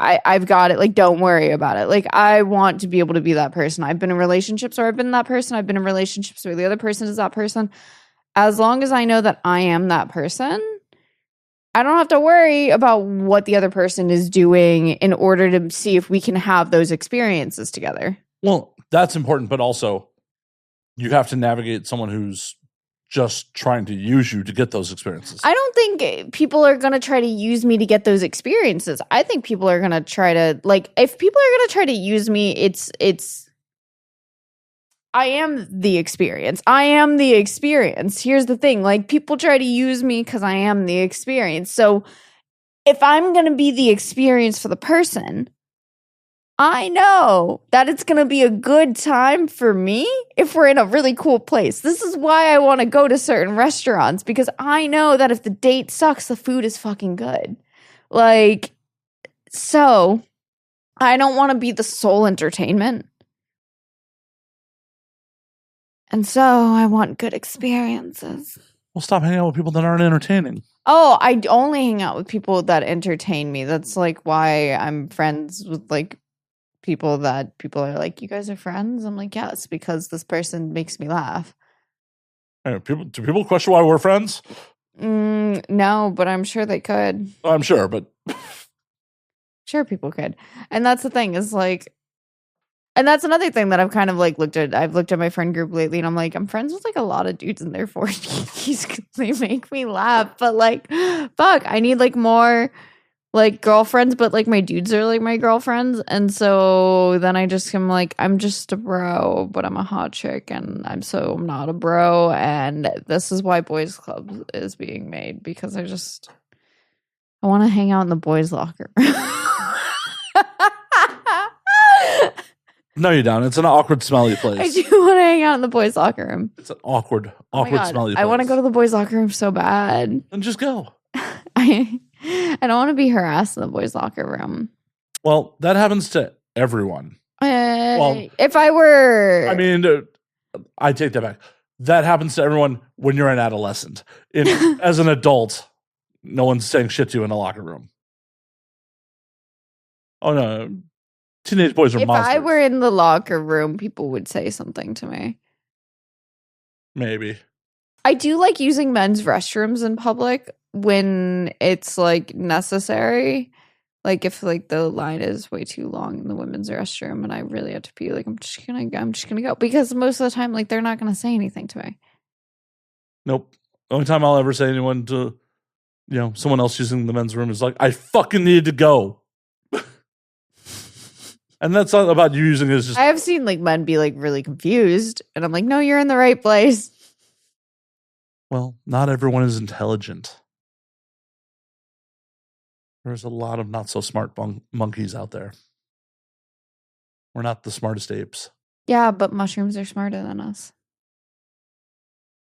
I've got it. Like, don't worry about it. Like, I want to be able to be that person. I've been in relationships where I've been that person. I've been in relationships where the other person is that person. As long as I know that I am that person, I don't have to worry about what the other person is doing in order to see if we can have those experiences together. Well, that's important, but also you have to navigate someone who's just trying to use you to get those experiences. I don't think people are going to try to use me to get those experiences. I think people are going to try to, like, if people are going to try to use me, I am the experience. I am the experience. Here's the thing. Like, people try to use me because I am the experience. So if I'm going to be the experience for the person, I know that it's going to be a good time for me if we're in a really cool place. This is why I want to go to certain restaurants, because I know that if the date sucks, the food is fucking good. Like, so I don't want to be the sole entertainment. And so I want good experiences. Well, stop hanging out with people that aren't entertaining. Oh, I only hang out with people that entertain me. That's like why I'm friends with like people are like, you guys are friends? I'm like, yes, because this person makes me laugh. Hey, do people question why we're friends? No, but I'm sure they could. I'm sure, but sure people could. And that's the thing is like, and that's another thing that I've kind of like I've looked at my friend group lately and I'm like, I'm friends with like a lot of dudes in their 40s. They make me laugh, but like, fuck, I need like more like girlfriends, but like my dudes are like my girlfriends. And so then I'm like, I'm just a bro, but I'm a hot chick and I'm not a bro. And this is why Boys Club is being made, because I want to hang out in the boys' locker. no, you don't. It's an awkward, smelly place. I do want to hang out in the boys' locker room. It's an awkward, smelly place. I want to go to the boys' locker room so bad. Then just go. I don't want to be harassed in the boys' locker room. Well, that happens to everyone. If I were... I mean, I take that back. That happens to everyone when you're an adolescent. As an adult, no one's saying shit to you in the locker room. Oh, no. Teenage boys are monsters. If I were in the locker room, people would say something to me. Maybe. I do like using men's restrooms in public when it's like necessary. Like if like the line is way too long in the women's restroom and I really have to pee, like I'm just gonna go, because most of the time like they're not gonna say anything to me. Nope. The only time I'll ever say anyone to, someone else using the men's room is like, I fucking need to go. And that's not about you using it as just. I have seen like men be like really confused, and I'm like, no, you're in the right place. Well, not everyone is intelligent. There's a lot of not so smart monkeys out there. We're not the smartest apes. Yeah, but mushrooms are smarter than us.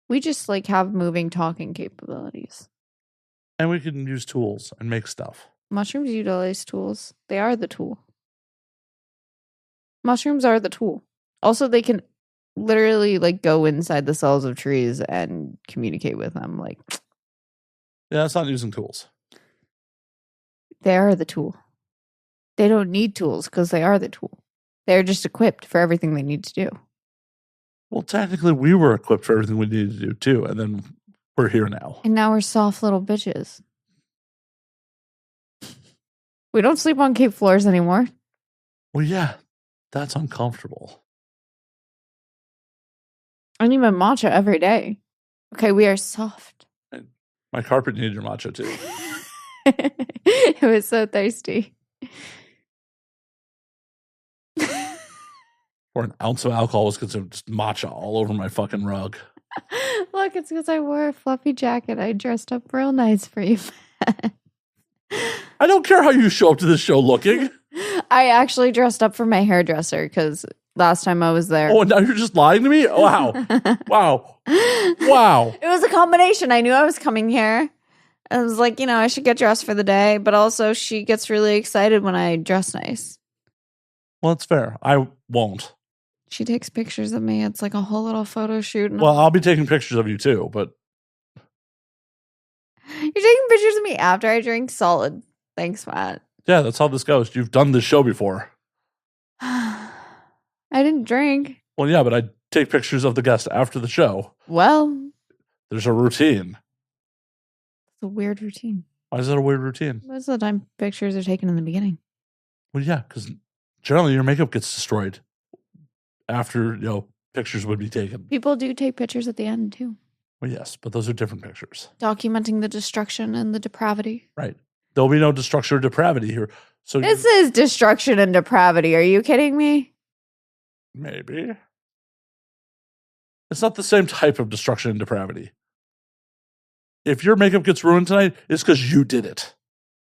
We just like have moving, talking capabilities. And we can use tools and make stuff. Mushrooms utilize tools. They are the tool. Mushrooms are the tool. Also, they can literally like go inside the cells of trees and communicate with them. Like, yeah, it's not using tools. They are the tool. They don't need tools because they are the tool. They're just equipped for everything they need to do. Well, technically, we were equipped for everything we needed to do too, and then we're here now. And now we're soft little bitches. We don't sleep on cave floors anymore. Well, yeah, that's uncomfortable. I need my matcha every day. Okay, we are soft. My carpet needed your matcha too. It was so thirsty. Or an ounce of alcohol was consumed, just matcha all over my fucking rug. Look, it's because I wore a fluffy jacket. I dressed up real nice for you. I don't care how you show up to this show looking. I actually dressed up for my hairdresser because last time I was there. Oh, and now you're just lying to me? Wow. Wow. Wow. It was a combination. I knew I was coming here. I was like, I should get dressed for the day, but also she gets really excited when I dress nice. Well, it's fair. I won't. She takes pictures of me. It's like a whole little photo shoot. Well, I'll be taking pictures of you too, but. You're taking pictures of me after I drink solid. Thanks, Matt. Yeah, that's how this goes. You've done this show before. I didn't drink. Well, yeah, but I take pictures of the guest after the show. Well, there's a routine. It's a weird routine. Why is that a weird routine? Most of the time, pictures are taken in the beginning. Well, yeah, because generally your makeup gets destroyed after, pictures would be taken. People do take pictures at the end, too. Well, yes, but those are different pictures. Documenting the destruction and the depravity. Right. There'll be no destruction or depravity here. So this is destruction and depravity. Are you kidding me? Maybe. It's not the same type of destruction and depravity. If your makeup gets ruined tonight, it's because you did it.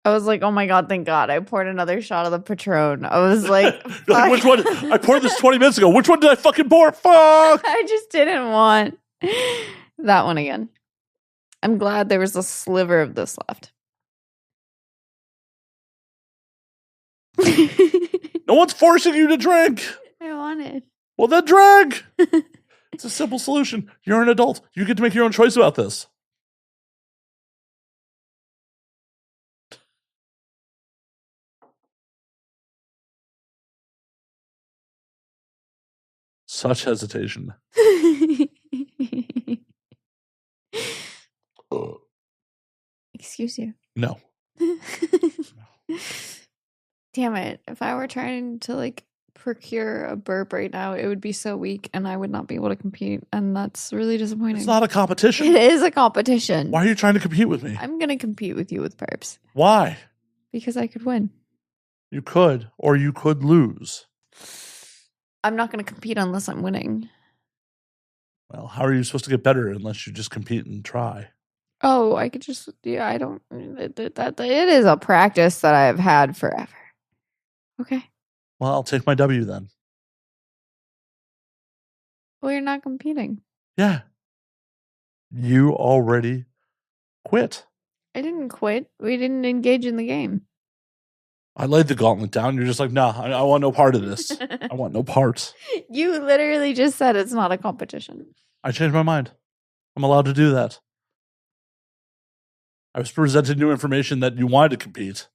I was like, oh my God, thank God. I poured another shot of the Patron. I was like, like which one? I poured this 20 minutes ago. Which one did I fucking pour? Fuck! I just didn't want that one again. I'm glad there was a sliver of this left. No one's forcing you to drink. I wanted. Well, then drink. It's a simple solution. You're an adult. You get to make your own choice about this. Such hesitation. Excuse you. No. Damn it. If I were trying to procure a burp right now, it would be so weak and I would not be able to compete. And that's really disappointing. It's not a competition. It is a competition. Why are you trying to compete with me? I'm going to compete with you with burps. Why? Because I could win. You could, or you could lose. I'm not going to compete unless I'm winning. Well, how are you supposed to get better unless you just compete and try? Oh, I could just, I don't, it is a practice that I've had forever. Okay. Well, I'll take my W then. Well, you're not competing. Yeah. You already quit. I didn't quit. We didn't engage in the game. I laid the gauntlet down. You're just like, nah, I want no part of this. I want no part. You literally just said it's not a competition. I changed my mind. I'm allowed to do that. I was presented new information that you wanted to compete,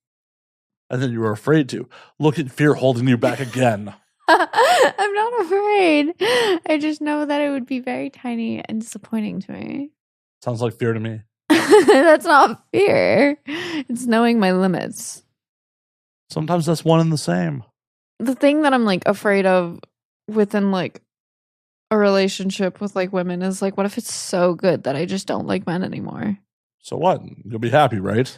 and then you were afraid to. Look at fear holding you back again. I'm not afraid. I just know that it would be very tiny and disappointing to me. Sounds like fear to me. That's not fear. It's knowing my limits. Sometimes that's one and the same. The thing that I'm like afraid of within like a relationship with like women is like, what if it's so good that I just don't like men anymore? So what? You'll be happy, right?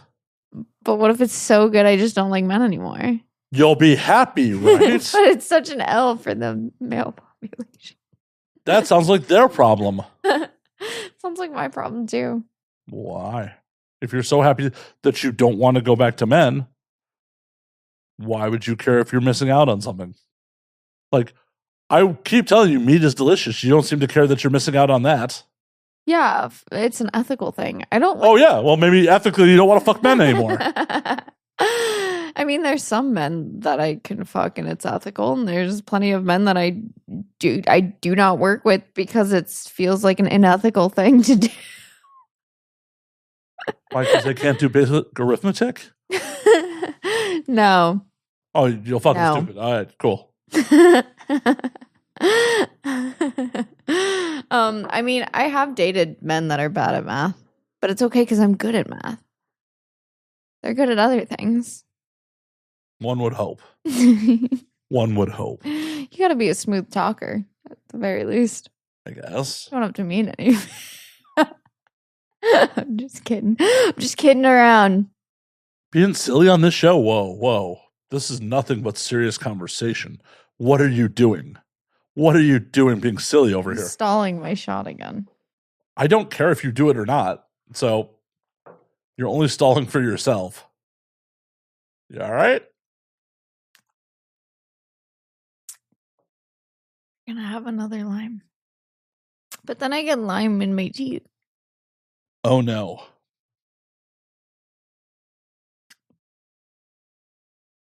But what if it's so good I just don't like men anymore? You'll be happy, right? But it's such an L for the male population. That sounds like their problem. Sounds like my problem too. Why? If you're so happy that you don't want to go back to men, why would you care if you're missing out on something? Like, I keep telling you, meat is delicious. You don't seem to care that you're missing out on that. Yeah, it's an ethical thing. I don't. Oh, yeah. Well, maybe ethically you don't want to fuck men anymore. I mean, there's some men that I can fuck and it's ethical, and there's plenty of men that I do not work with because it feels like an unethical thing to do. Why? Because they can't do basic arithmetic? No. Oh, you'll fucking No. stupid. All right, cool. I mean, I have dated men that are bad at math, but it's okay because I'm good at math. They're good at other things. One would hope. You One would hope, gotta be a smooth talker, at the very least. I guess. You don't have to mean anything. I'm just kidding. I'm just kidding around. Being silly on this show? Whoa. This is nothing but serious conversation. What are you doing? What are you doing being silly over I'm here? stalling my shot again. I don't care if you do it or not. So you're only stalling for yourself. You all right? I'm gonna have another lime. But then I get lime in my teeth. Oh no.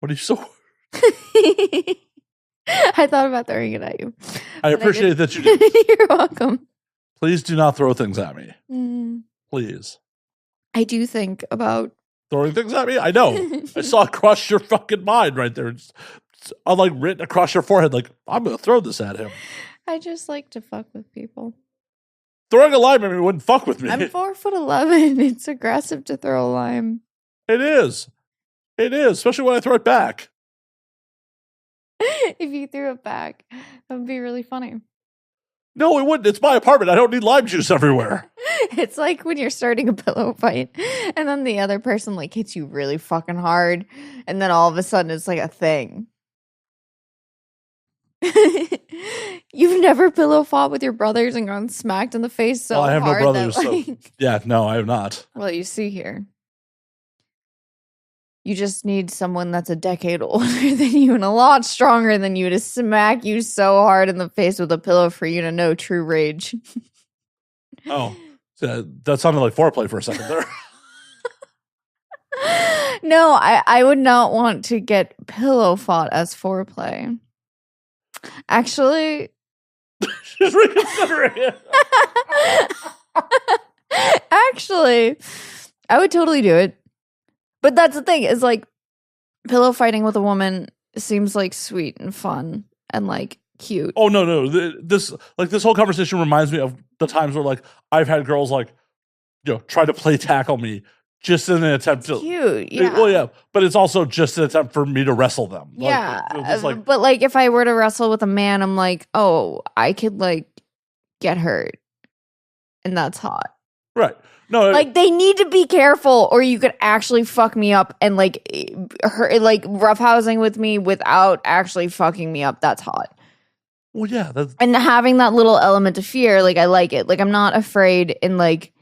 What are you so... I thought about throwing it at you. I but appreciate didn't. that you did. You're welcome. Please do not throw things at me. Mm. Please. I do think about Throwing things at me? I know. I saw it cross your fucking mind right there. It's like written across your forehead, like, I'm going to throw this at him. I just like to fuck with people. Throwing a lime at me wouldn't fuck with me. I'm 4'11". It's aggressive to throw a lime. It is. It is, especially when I throw it back. If you threw it back, that would be really funny. No, it wouldn't. It's my apartment. I don't need lime juice everywhere. It's like when you're starting a pillow fight and then the other person like hits you really fucking hard and then all of a sudden it's like a thing. You've never pillow fought with your brothers and gone smacked in the face so Well, I have no hard brothers, that, so like... yeah, no, I have not. Well, you see here. You just need someone that's a decade older than you and a lot stronger than you to smack you so hard in the face with a pillow for you to know true rage. Oh, that sounded like foreplay for a second there. No, I would not want to get pillow fought as foreplay. Actually, She's reconsidering it. actually, I would totally do it. But that's the thing, is like pillow fighting with a woman seems like sweet and fun and like cute. Oh no. This whole conversation reminds me of the times where like I've had girls like, try to play tackle me just in an attempt to Cute, yeah. Well, yeah, but it's also just an attempt for me to wrestle them. Yeah, like, but like if I were to wrestle with a man, I'm like, oh, I could like get hurt, and that's hot. right. No, Like they need to be careful, or you could actually fuck me up and like hurt, like roughhousing with me without actually fucking me up. That's hot. well, yeah, that's And having that little element of fear, like I like it. Like I'm not afraid, and like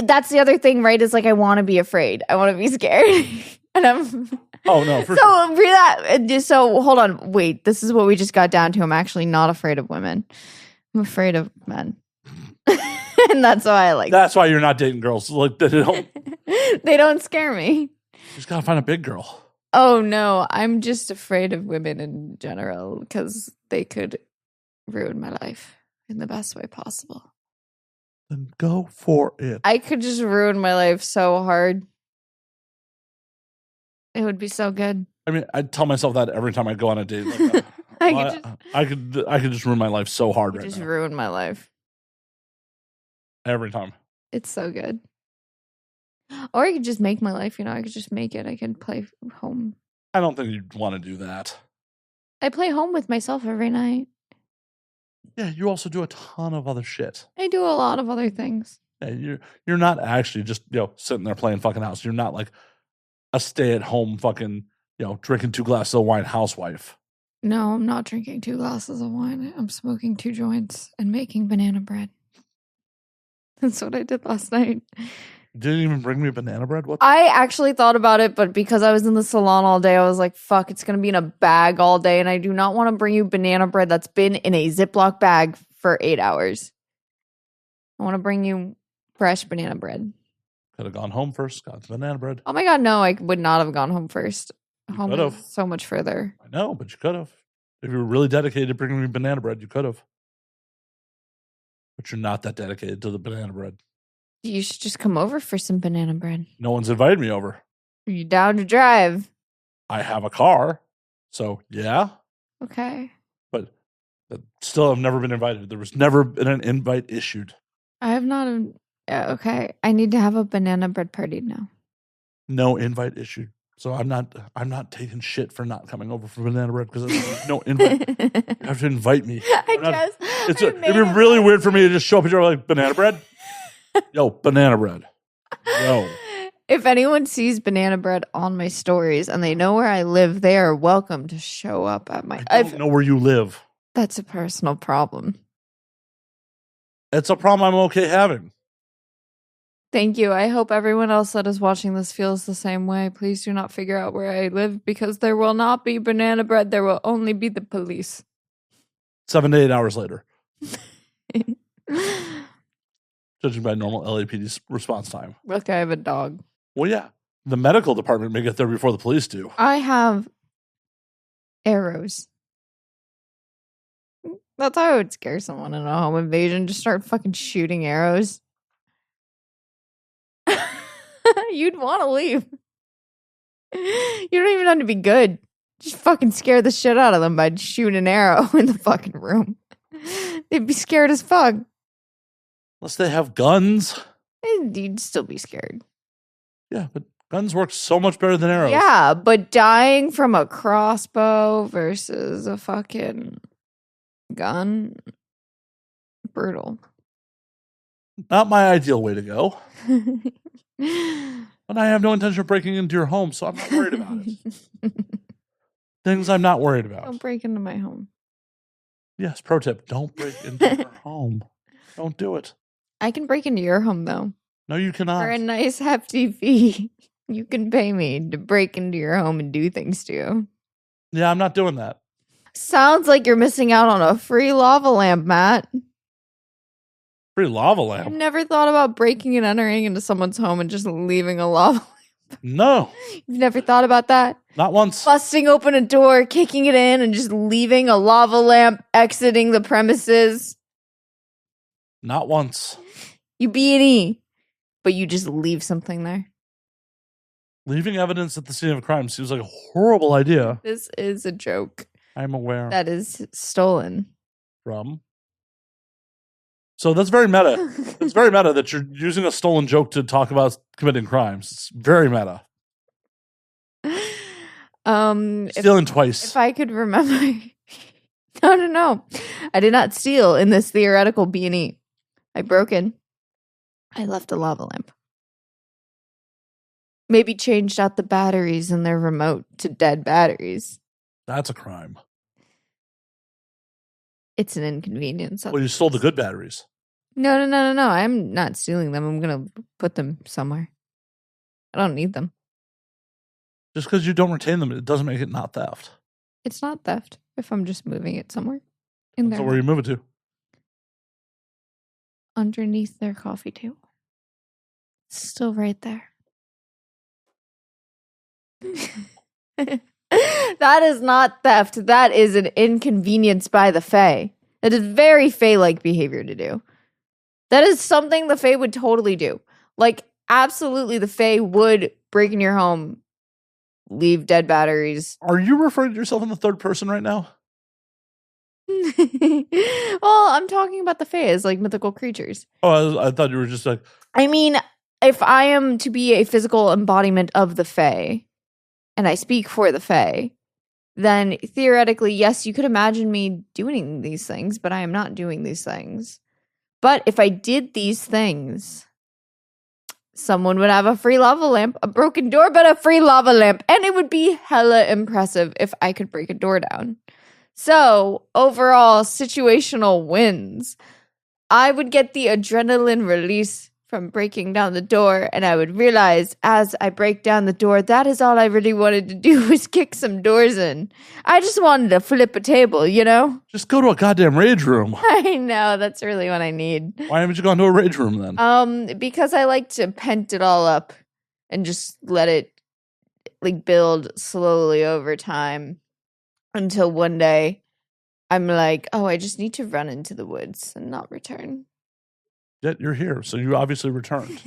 that's the other thing, right? Is like I want to be afraid. I want to be scared, and I'm. oh no, for So for that, so hold on, wait. This is what we just got down to. I'm actually not afraid of women. I'm afraid of men, and that's why I like. That's why you're not dating girls. Like they don't. They don't scare me. You just gotta find a big girl. Oh no, I'm just afraid of women in general because they could ruin my life in the best way possible. Then go for it. I could just ruin my life so hard. It would be so good. I mean, I tell myself that every time I go on a date. Like, I could just ruin my life so hard right just now. ruin my life. Every time. It's so good. Or I could just make my life, I could just make it. I could play home. I don't think you'd want to do that. I play home with myself every night. Yeah, you also do a ton of other shit. I do a lot of other things. Yeah, you're not actually just, sitting there playing fucking house. You're not like a stay-at-home fucking, drinking 2 glasses of wine housewife. No, I'm not drinking 2 glasses of wine. I'm smoking 2 joints and making banana bread. That's what I did last night. You didn't even bring me banana bread? What? I actually thought about it, but because I was in the salon all day, I was like, fuck, it's going to be in a bag all day, and I do not want to bring you banana bread that's been in a Ziploc bag for 8 hours. I want to bring you fresh banana bread. Could have gone home first, got the banana bread. Oh my God, no, I would not have gone home first. You home could've. is so much further. I know, but you could have. If you were really dedicated to bringing me banana bread, you could have. But you're not that dedicated to the banana bread. You should just come over for some banana bread. No one's invited me over. Are you down to drive? I have a car, so yeah. Okay. But still, I've never been invited. There was never been an invite issued. I have not. Okay. I need to have a banana bread party now. No invite issued. So I'm not taking shit for not coming over for banana bread because there's no invite. You have to invite me. It'd be really weird for me to just show up and you're like, banana bread? Yo, banana bread. Yo. If anyone sees banana bread on my stories and they know where I live, they are welcome to show up at my... I don't know where you live. That's a personal problem. It's a problem I'm okay having. Thank you. I hope everyone else that is watching this feels the same way. Please do not figure out where I live because there will not be banana bread. There will only be the police. 7 to 8 hours later. Judging by normal LAPD response time. Look, I have a dog. Well, yeah. The medical department may get there before the police do. I have arrows. That's how I would scare someone in a home invasion. Just start fucking shooting arrows. You'd want to leave. You don't even have to be good. Just fucking scare the shit out of them by shooting an arrow in the fucking room. They'd be scared as fuck. Unless they have guns. You'd still be scared. Yeah, but guns work so much better than arrows. Yeah, but dying from a crossbow versus a fucking gun, brutal. Not my ideal way to go. But I have no intention of breaking into your home, so I'm not worried about it. Things I'm not worried about. Don't break into my home. Yes, pro tip, don't break into your home. Don't do it. I can break into your home, though. No, you cannot. For a nice hefty fee, you can pay me to break into your home and do things to you. Yeah, I'm not doing that. Sounds like you're missing out on a free lava lamp, Matt. Free lava lamp? I've never thought about breaking and entering into someone's home and just leaving a lava lamp. No. You've never thought about that? Not once. Busting open a door, kicking it in, and just leaving a lava lamp, exiting the premises. Not once. You B&E, but you just leave something there. Leaving evidence at the scene of a crime seems like a horrible idea. This is a joke. I'm aware. That is stolen. From? So that's very meta. It's very meta that you're using a stolen joke to talk about committing crimes. It's very meta. Stealing twice. If I could remember. No. I did not steal in this theoretical B&E. I broke in. I left a lava lamp. Maybe changed out the batteries in their remote to dead batteries. That's a crime. It's an inconvenience. Well, you stole the good batteries. No. I'm not stealing them. I'm going to put them somewhere. I don't need them. Just because you don't retain them, it doesn't make it not theft. It's not theft if I'm just moving it somewhere in there. So where are you moving to? Underneath their coffee table. It's still right there. That is not theft. That is an inconvenience by the Fae. That is very Fae-like behavior to do. That is something the Fae would totally do. Like, absolutely, the Fae would break in your home, leave dead batteries. Are you referring to yourself in the third person right now? Well, I'm talking about the Fae as like mythical creatures. Oh, I thought you were just like... I mean, if I am to be a physical embodiment of the Fae, and I speak for the Fae, then theoretically, yes, you could imagine me doing these things, but I am not doing these things. But if I did these things, someone would have a free lava lamp, a broken door, but a free lava lamp. And it would be hella impressive if I could break a door down. So, overall, situational wins. I would get the adrenaline release from breaking down the door, and I would realize as I break down the door, that is all I really wanted to do was kick some doors in. I just wanted to flip a table, you know? Just go to a goddamn rage room. I know, that's really what I need. Why haven't you gone to a rage room then? Because I like to pent it all up and just let it like build slowly over time until one day I'm like, oh, I just need to run into the woods and not return. Yet you're here, so you obviously returned.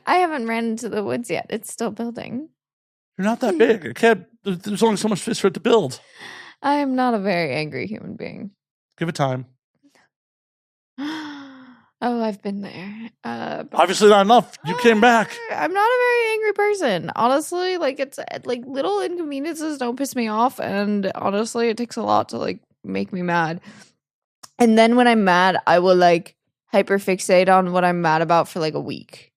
I haven't ran into the woods yet. It's still building. You're not that big. It can't. There's only so much space for it to build. I am not a very angry human being. Give it time. Oh, I've been there. Obviously not enough. You came back. I'm not a very angry person. Honestly, like it's like little inconveniences don't piss me off, and honestly, it takes a lot to like make me mad. And then when I'm mad, I will like hyperfixate on what I'm mad about for like a week.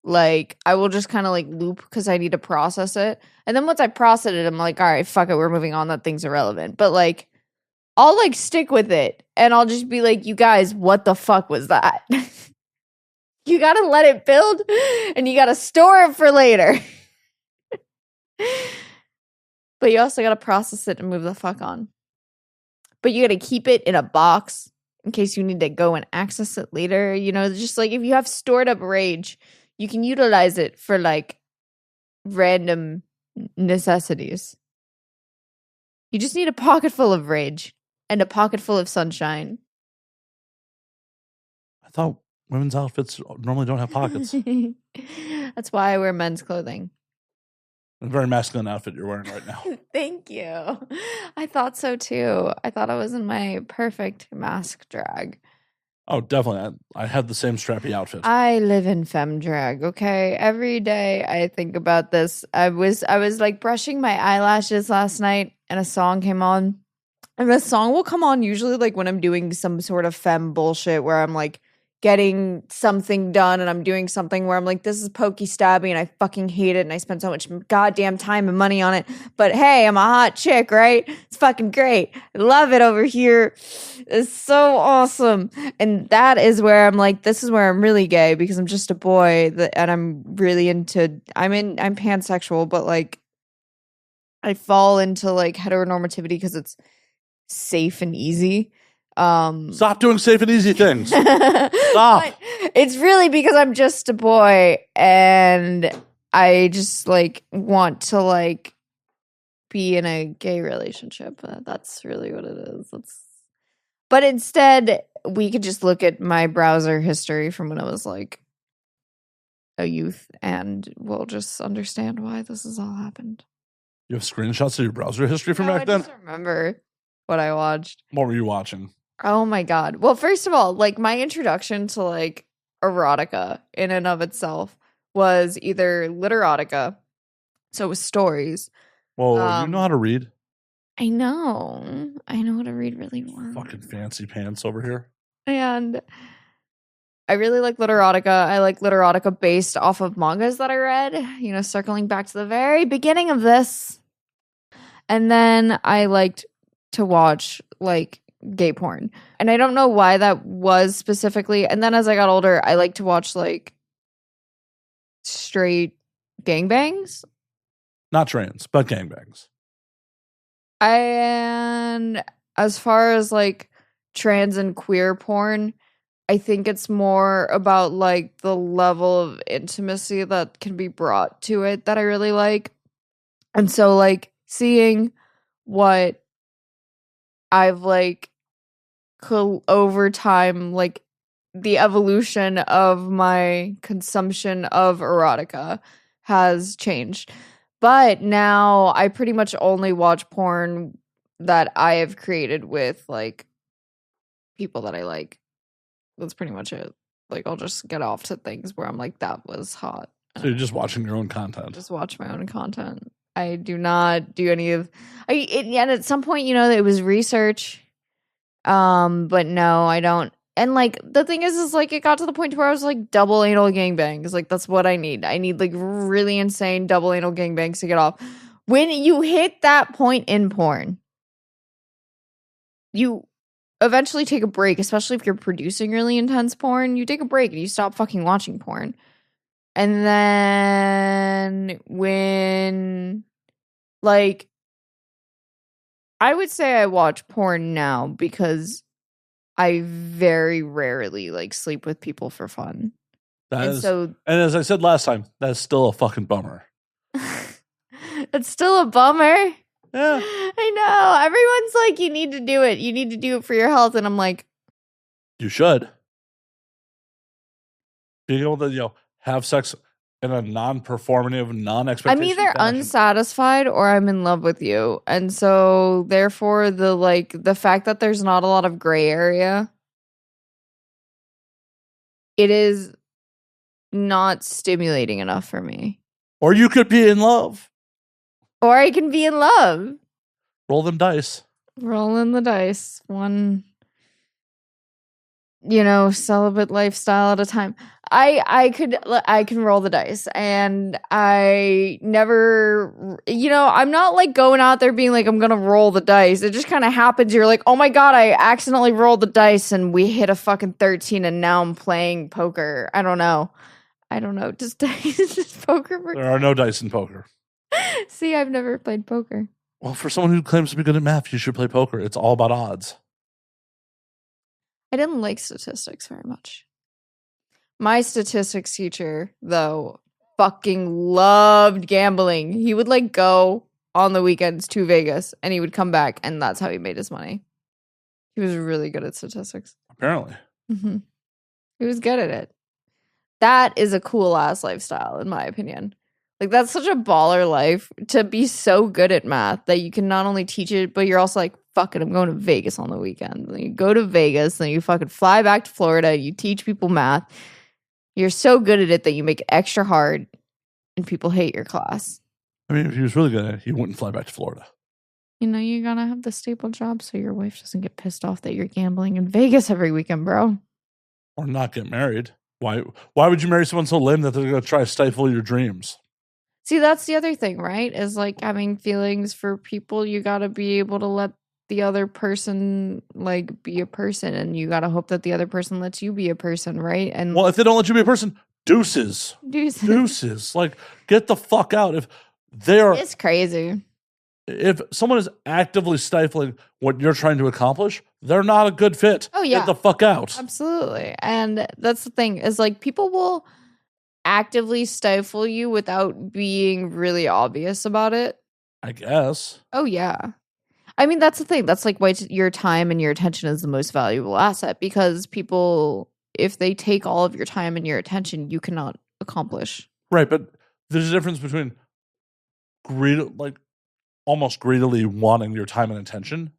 Like I will just kind of like loop because I need to process it. And then once I process it, I'm like, all right, fuck it, we're moving on. That thing's irrelevant. But like I'll like stick with it and I'll just be like, you guys, what the fuck was that? You gotta let it build and you gotta store it for later. But you also gotta process it and move the fuck on. But you gotta keep it in a box in case you need to go and access it later. You know, just like if you have stored up rage, you can utilize it for like random necessities. You just need a pocket full of rage and a pocket full of sunshine. I thought women's outfits normally don't have pockets. That's why I wear men's clothing. A very masculine outfit you're wearing right now. Thank you. I thought so too. I thought I was in my perfect mask drag. Oh, definitely. I had the same strappy outfit. I live in femme drag, okay? Every day I think about this. I was like brushing my eyelashes last night and a song came on. And the song will come on usually like when I'm doing some sort of femme bullshit where I'm like getting something done and I'm doing something where I'm like, this is pokey stabby and I fucking hate it and I spent so much goddamn time and money on it. But hey, I'm a hot chick, right? It's fucking great. I love it over here. It's so awesome. And that is where I'm like, this is where I'm really gay because I'm just a boy and I'm really I'm pansexual, but like I fall into like heteronormativity because it's safe and easy. Stop doing safe and easy things. Stop. It's really because I'm just a boy and I just like want to like be in a gay relationship. That's really what it is. But instead, we could just look at my browser history from when I was like a youth and we'll just understand why this has all happened. You have screenshots of your browser history from back I then? just remember what I watched. What were you watching? Oh my God. Well, first of all, like my introduction to like erotica in and of itself was either literotica, so it was stories. Well, you know how to read? I know how to read really well. Fucking fancy pants over here. And I really like literotica. I like literotica based off of mangas that I read, you know, circling back to the very beginning of this. And then I liked to watch like gay porn. And I don't know why that was specifically. And then as I got older, I like to watch like straight gangbangs. Not trans, but gangbangs. And as far as like trans and queer porn, I think it's more about like the level of intimacy that can be brought to it that I really like. And so like seeing what I've like over time, like the evolution of my consumption of erotica has changed. But now I pretty much only watch porn that I have created with like people that I like. That's pretty much it. Like, I'll just get off to things where I'm like, that was hot. So you're just watching your own content. Just watch my own content. I do not do any of. And at some point, it was research. But no, I don't. And like the thing is like it got to the point where I was like double anal gangbangs. Like that's what I need. I need like really insane double anal gangbangs to get off. When you hit that point in porn, you eventually take a break, especially if you're producing really intense porn. You take a break and you stop fucking watching porn. And then when like I would say I watch porn now because I very rarely like sleep with people for fun. And as I said last time, that's still a fucking bummer. It's still a bummer. Yeah. I know. Everyone's like, you need to do it. You need to do it for your health. And I'm like, you should. Being able to, have sex in a non-performative, non-expectation. I'm either unsatisfied or I'm in love with you. And so therefore the fact that there's not a lot of gray area, it is not stimulating enough for me. Or you could be in love. Or I can be in love. Roll them dice. Rolling the dice. One, celibate lifestyle at a time. I can roll the dice, and I never, I'm not like going out there being like, I'm going to roll the dice. It just kind of happens. You're like, oh my God, I accidentally rolled the dice and we hit a fucking 13 and now I'm playing poker. I don't know. Just dice, just poker. There are no dice in poker. See, I've never played poker. Well, for someone who claims to be good at math, you should play poker. It's all about odds. I didn't like statistics very much. My statistics teacher, though, fucking loved gambling. He would like go on the weekends to Vegas and he would come back and that's how he made his money. He was really good at statistics. Apparently. Mm-hmm. He was good at it. That is a cool ass lifestyle, in my opinion. Like, that's such a baller life to be so good at math that you can not only teach it, but you're also like, fuck it, I'm going to Vegas on the weekend. Then you go to Vegas, then you fucking fly back to Florida, you teach people math. You're so good at it that you make it extra hard and people hate your class. I mean, if he was really good at it, he wouldn't fly back to Florida. You gotta have the staple job so your wife doesn't get pissed off that you're gambling in Vegas every weekend, bro. Or not get married. Why would you marry someone so lame that they're going to try to stifle your dreams? See, that's the other thing, right? Is like having feelings for people. You got to be able to let the other person like be a person, and you got to hope that the other person lets you be a person, right? And well, if they don't let you be a person, deuces. Like, get the fuck out. If they are, it's crazy. If someone is actively stifling what you're trying to accomplish, they're not a good fit. Oh yeah, get the fuck out. Absolutely. And that's the thing is like people will actively stifle you without being really obvious about it. I guess. Oh yeah. I mean, that's the thing. That's like why your time and your attention is the most valuable asset, because people, if they take all of your time and your attention, you cannot accomplish. Right, but there's a difference between almost greedily wanting your time and attention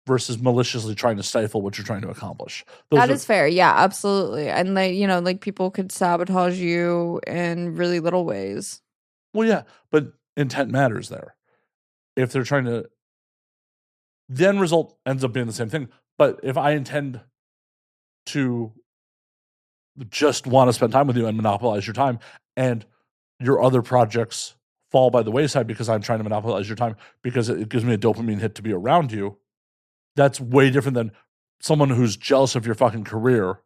versus maliciously trying to stifle what you're trying to accomplish. That is fair. Yeah, absolutely. And like people could sabotage you in really little ways. Well, yeah, but intent matters there. If they're trying to, the end result ends up being the same thing. But if I intend to just want to spend time with you and monopolize your time, and your other projects fall by the wayside because I'm trying to monopolize your time because it gives me a dopamine hit to be around you, that's way different than someone who's jealous of your fucking career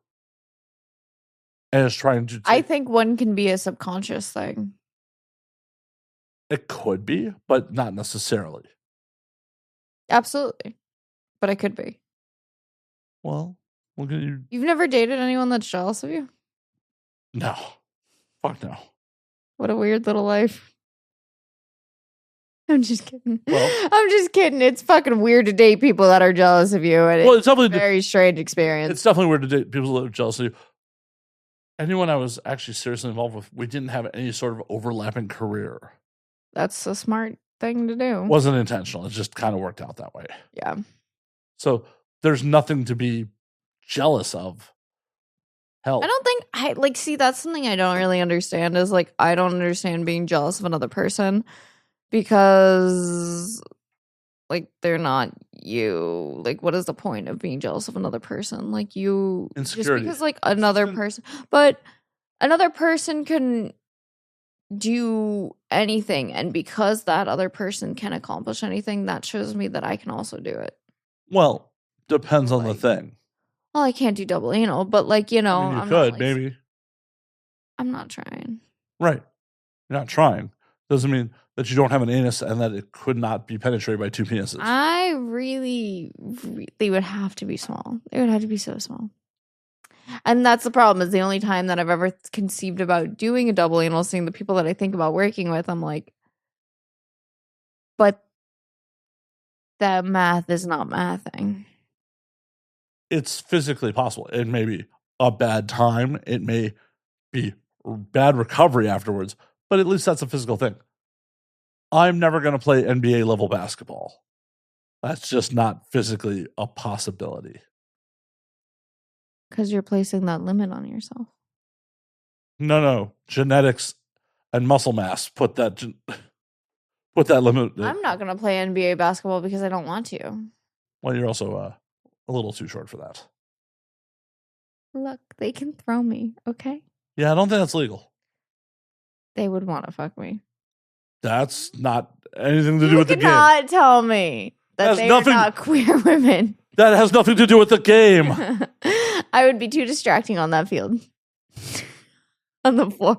and is trying to... I think one can be a subconscious thing. It could be, but not necessarily. Absolutely. But it could be. Well, look at you. You've never dated anyone that's jealous of you? No. Fuck no. What a weird little life. I'm just kidding. Well, I'm just kidding. It's fucking weird to date people that are jealous of you. And it's definitely a very strange experience. It's definitely weird to date people that are jealous of you. Anyone I was actually seriously involved with, we didn't have any sort of overlapping career. That's a smart thing to do. Wasn't intentional. It just kind of worked out that way. Yeah. So there's nothing to be jealous of. help. I don't think I like see that's something I don't really understand is like I don't understand being jealous of another person because like they're not you. Like what is the point of being jealous of another person? Like you Insecurity. just because like another person but another person can do anything and because that other person can accomplish anything, that shows me that I can also do it. Well, depends on the Like- thing. Well, I can't do double anal, but like, you know, I mean, you I'm could, not, like, maybe. I'm not trying. Right. You're not trying. Doesn't mean that you don't have an anus and that it could not be penetrated by two penises. I really, they would have to be small. They would have to be so small. And that's the problem is the only time that I've ever conceived about doing a double anal, seeing the people that I think about working with, I'm like, but that math is not mathing. It's physically possible. It may be a bad time. It may be bad recovery afterwards, but at least that's a physical thing. I'm never going to play NBA level basketball. That's just not physically a possibility. Because you're placing that limit on yourself. No. Genetics and muscle mass put that limit. I'm not going to play NBA basketball because I don't want to. Well, you're also a little too short for that. Look, they can throw me, okay? Yeah, I don't think that's legal. They would want to fuck me. That's not anything to do You with the game. cannot tell me that they are not queer women. That has nothing to do with the game. I would be too distracting on that field. On the floor.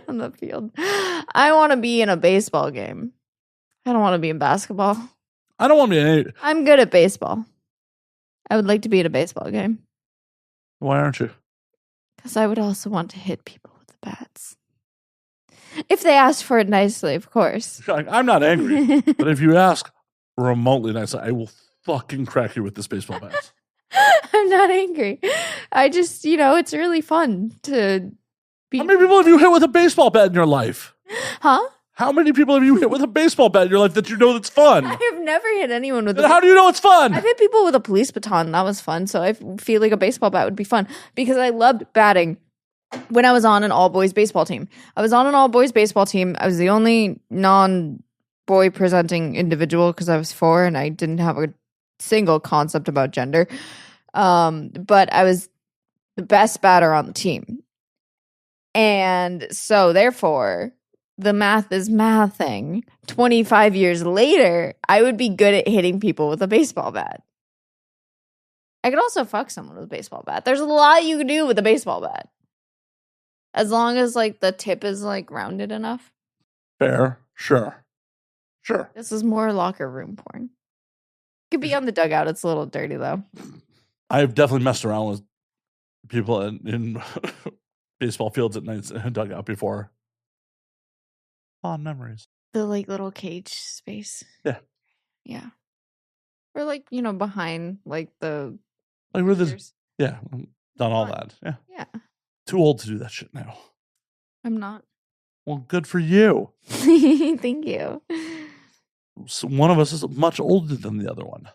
On the field. I want to be in a baseball game. I don't want to be in basketball. I don't want to be in any. I'm good at baseball. I would like to be in a baseball game. Why aren't you? Because I would also want to hit people with the bats. If they ask for it nicely, of course. I'm not angry. But if you ask remotely nicely, I will fucking crack you with this baseball bat. I'm not angry. I just, it's really fun to be. How many people have you hit with a baseball bat in your life? Huh? How many people have you hit with a baseball bat in your life that you know that's fun? I've never hit anyone with Then how do you know it's fun? I've hit people with a police baton. That was fun. So I feel like a baseball bat would be fun because I loved batting when I was on an all-boys baseball team. I was on an all-boys baseball team. I was the only non-boy presenting individual because I was 4 and I didn't have a single concept about gender. But I was the best batter on the team. And so therefore, the math is mathing. 25 years later, I would be good at hitting people with a baseball bat. I could also fuck someone with a baseball bat. There's a lot you can do with a baseball bat. As long as like the tip is like rounded enough. Fair. Sure. This is more locker room porn. Could be on the dugout. It's a little dirty though. I've definitely messed around with people in baseball fields at nights in a dugout before. Fond memories. The like little cage space. Yeah. Yeah. Or like, behind like the Like we're bleachers. yeah, done all Fun. that. Yeah. Yeah. Too old to do that shit now. I'm not. Well, good for you. Thank you. So one of us is much older than the other one.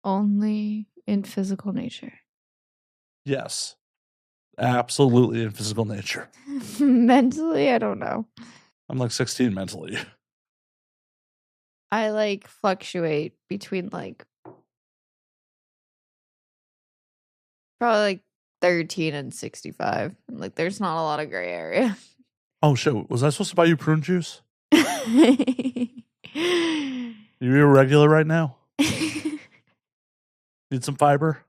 Only in physical nature. Yes. Absolutely in physical nature. Mentally, I don't know. I'm like 16 mentally. I like fluctuate between like probably like 13 and 65. Like there's not a lot of gray area. Oh shit, was I supposed to buy you prune juice? I'm You irregular right now? Need some fiber?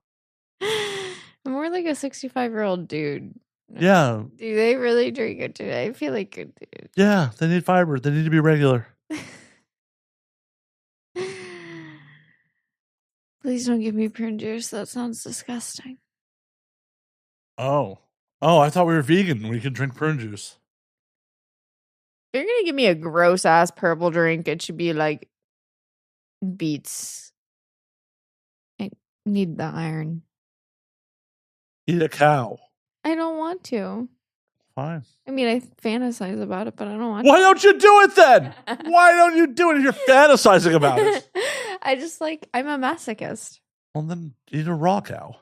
more like a 65-year-old dude. Yeah. Do they really drink it today? I feel like it dude. Yeah, they need fiber. They need to be regular. Please don't give me prune juice. That sounds disgusting. Oh, I thought we were vegan. We could drink prune juice. If you're gonna give me a gross ass purple drink, it should be like beets. I need the iron. Eat a cow. I don't want to. Fine. I mean, I fantasize about it, but I don't want Why don't you do it then? Why don't you do it if you're fantasizing about it? I just like, I'm a masochist. Well, then eat a raw cow.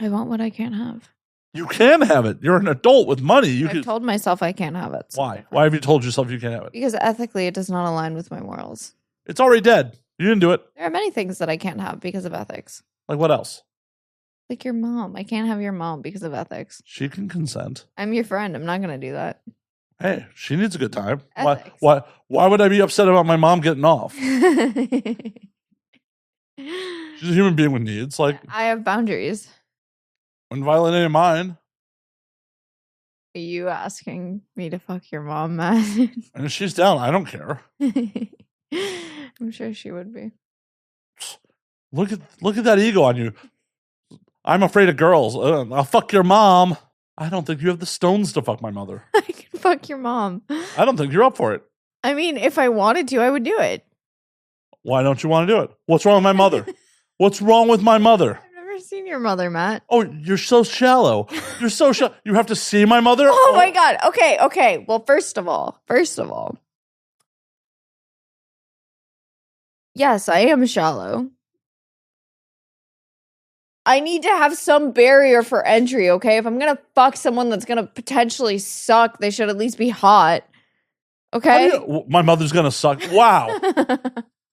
I want what I can't have. You can have it. You're an adult with money. You I've can. told myself I can't have it. Why? Why have you told yourself you can't have it? Because ethically, it does not align with my morals. It's already dead. You didn't do it. There are many things that I can't have because of ethics. Like what else? Like your mom. I can't have your mom because of ethics. She can consent. I'm your friend. I'm not going to do that. Hey, she needs a good time. Ethics. Why would I be upset about my mom getting off? She's a human being with needs. Like, I have boundaries. when violating mine, Are you asking me to fuck your mom, Matt? and if she's down, I don't care. I'm sure she would be. Look at that ego on you. I'm afraid of girls. I'll fuck your mom. I don't think you have the stones to fuck my mother. I can fuck your mom. I don't think you're up for it. I mean, if I wanted to, I would do it. Why don't you want to do it? What's wrong with my mother? What's wrong with my mother? I've never seen your mother, Matt. Oh, you're so shallow. You're so shallow. You have to see my mother? Oh my God. Okay. Well, first of all, yes, I am shallow. I need to have some barrier for entry, okay? If I'm going to fuck someone that's going to potentially suck, they should at least be hot. Okay? My mother's going to suck. Wow.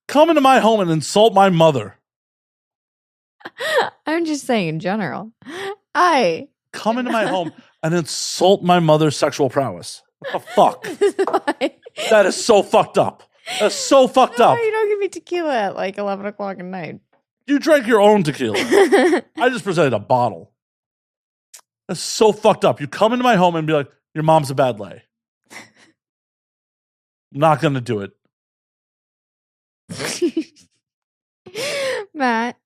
Come into my home and insult my mother. I'm just saying in general. Come into my home and insult my mother's sexual prowess. What the fuck? That is so fucked up. That's so fucked up. You don't give me tequila at like 11 o'clock at night. You drank your own tequila. I just presented a bottle. That's so fucked up. You come into my home and be like, your mom's a bad lay. I'm not going to do it. Matt,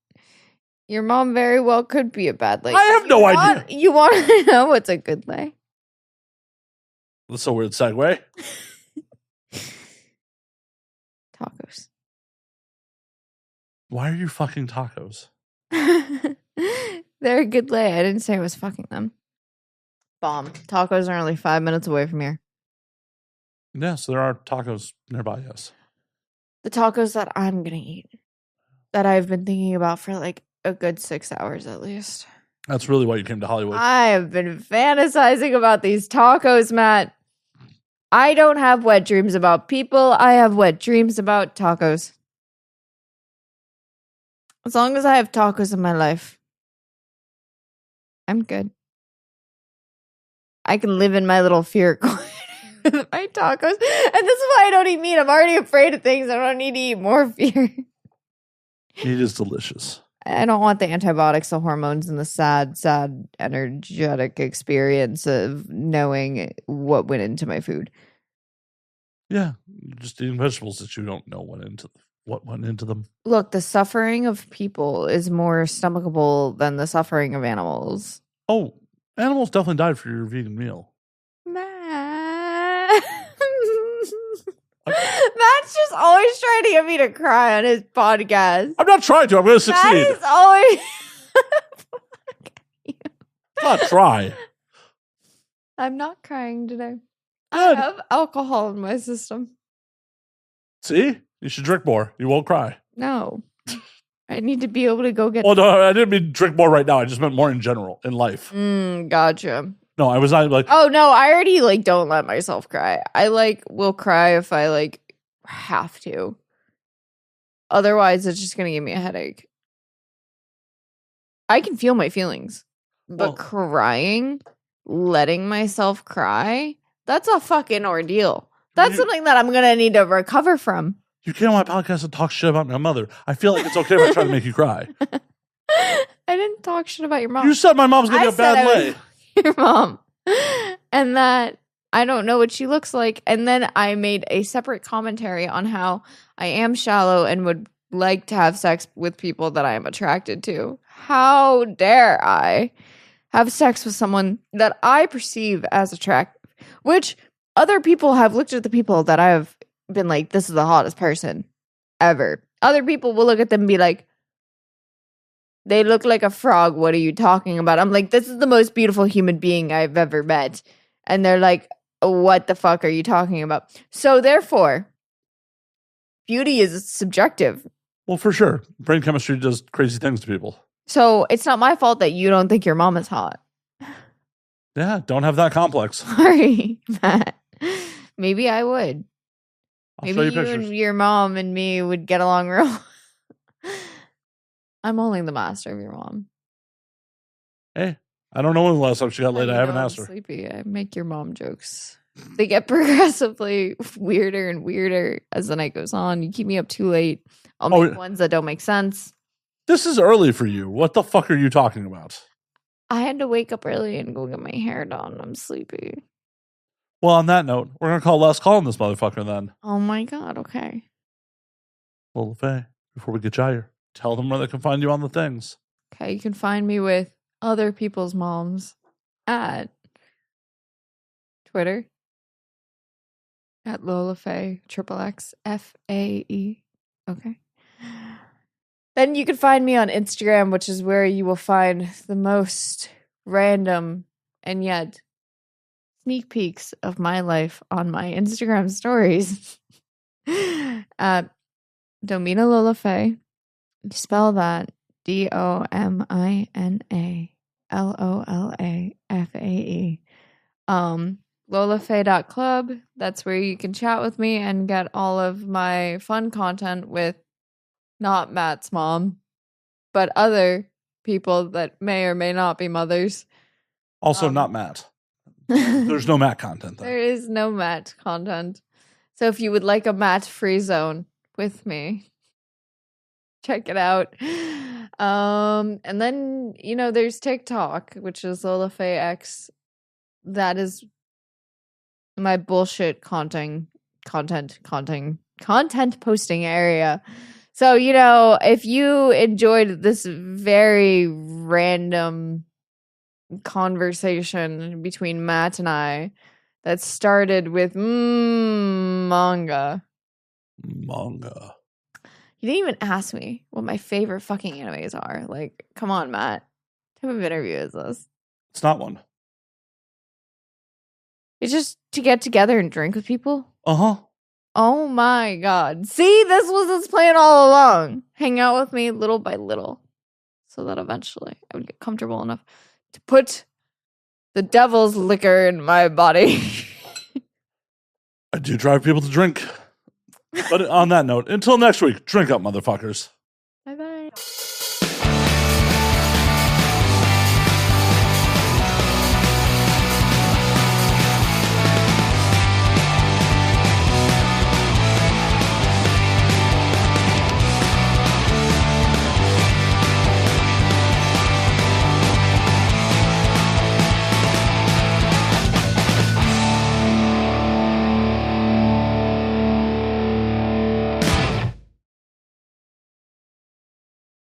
your mom very well could be a bad lay. I have no idea. You want to know what's a good lay? That's a weird segue. Tacos. Why are you fucking tacos? They're a good lay. I didn't say I was fucking them. Bomb. Tacos are only 5 minutes away from here. Yes, there are tacos nearby, yes. The tacos that I'm going to eat, that I've been thinking about for like a good 6 hours at least. That's really why you came to Hollywood. I have been fantasizing about these tacos, Matt. I don't have wet dreams about people. I have wet dreams about tacos. As long as I have tacos in my life, I'm good. I can live in my little fear corner with my tacos. And this is why I don't eat meat. I'm already afraid of things. I don't need to eat more fear. Meat is delicious. I don't want the antibiotics, the hormones, and the sad, energetic experience of knowing what went into my food. Yeah, you're just eating vegetables that you don't know what went into them. Look, the suffering of people is more stomachable than the suffering of animals. Oh, animals definitely died for your vegan meal. Matt. Matt's just always trying to get me to cry on his podcast. I'm not trying to. I'm going to succeed. Matt is always... Not try. I'm not crying today. Good. I have alcohol in my system. See? You should drink more. You won't cry. No. I need to be able to go get... Well, no, I didn't mean drink more right now. I just meant more in general, in life. Gotcha. No, I was not like... Oh, no, I already, don't let myself cry. I, will cry if I, have to. Otherwise, it's just going to give me a headache. I can feel my feelings. But crying, letting myself cry, that's a fucking ordeal. That's something that I'm going to need to recover from. You came on my podcast and talk shit about my mother. I feel like it's okay if I try to make you cry. I didn't talk shit about your mom. You said my mom's going to be a bad lay. Your mom. And that I don't know what she looks like. And then I made a separate commentary on how I am shallow and would like to have sex with people that I am attracted to. How dare I have sex with someone that I perceive as attractive? Which other people have looked at the people that I've been like, this is the hottest person ever. Other people will look at them and be like, they look like a frog. What are you talking about? I'm like, this is the most beautiful human being I've ever met. And they're like, what the fuck are you talking about? So therefore, beauty is subjective. Well, for sure. Brain chemistry does crazy things to people. So it's not my fault that you don't think your mom is hot. Yeah, don't have that complex. Sorry, Matt. Maybe I would. I'll show Maybe you you pictures. and your mom and me would get along real. I'm only the master of your mom. Hey, I don't know when the last time she got laid. I haven't I'm asked her. sleepy. I make your mom jokes. They get progressively weirder and weirder as the night goes on. You keep me up too late. I'll make ones that don't make sense. This is early for you. What the fuck are you talking about? I had to wake up early and go get my hair done. I'm sleepy. Well, on that note, we're going to call last call on this motherfucker then. Oh my God. Okay. Lola Fae, before we get you out here, tell them where they can find you on the things. Okay. You can find me with other people's moms at Twitter at Lola Fae, XXXFAE. Okay. Then you can find me on Instagram, which is where you will find the most random and yet sneak peeks of my life on my Instagram stories. At Domina Lola Fae. Spell that DOMINALOLAFAE. LolaFae.club. That's where you can chat with me and get all of my fun content with not Matt's mom, but other people that may or may not be mothers. Also, not Matt. There's no Matt content there. There is no Matt content. So if you would like a Matt-free zone with me, check it out. And then, there's TikTok, which is Lola Fae X. That is my bullshit content posting area. So, if you enjoyed this very random conversation between Matt and I that started with manga. Manga. You didn't even ask me what my favorite fucking animes are. Like, come on, Matt. What type of interview is this? It's not one. It's just to get together and drink with people? Uh-huh. Oh my God. See, this was his plan all along. Hang out with me little by little so that eventually I would get comfortable enough to put the devil's liquor in my body. I do drive people to drink. But on that note, until next week, drink up, motherfuckers.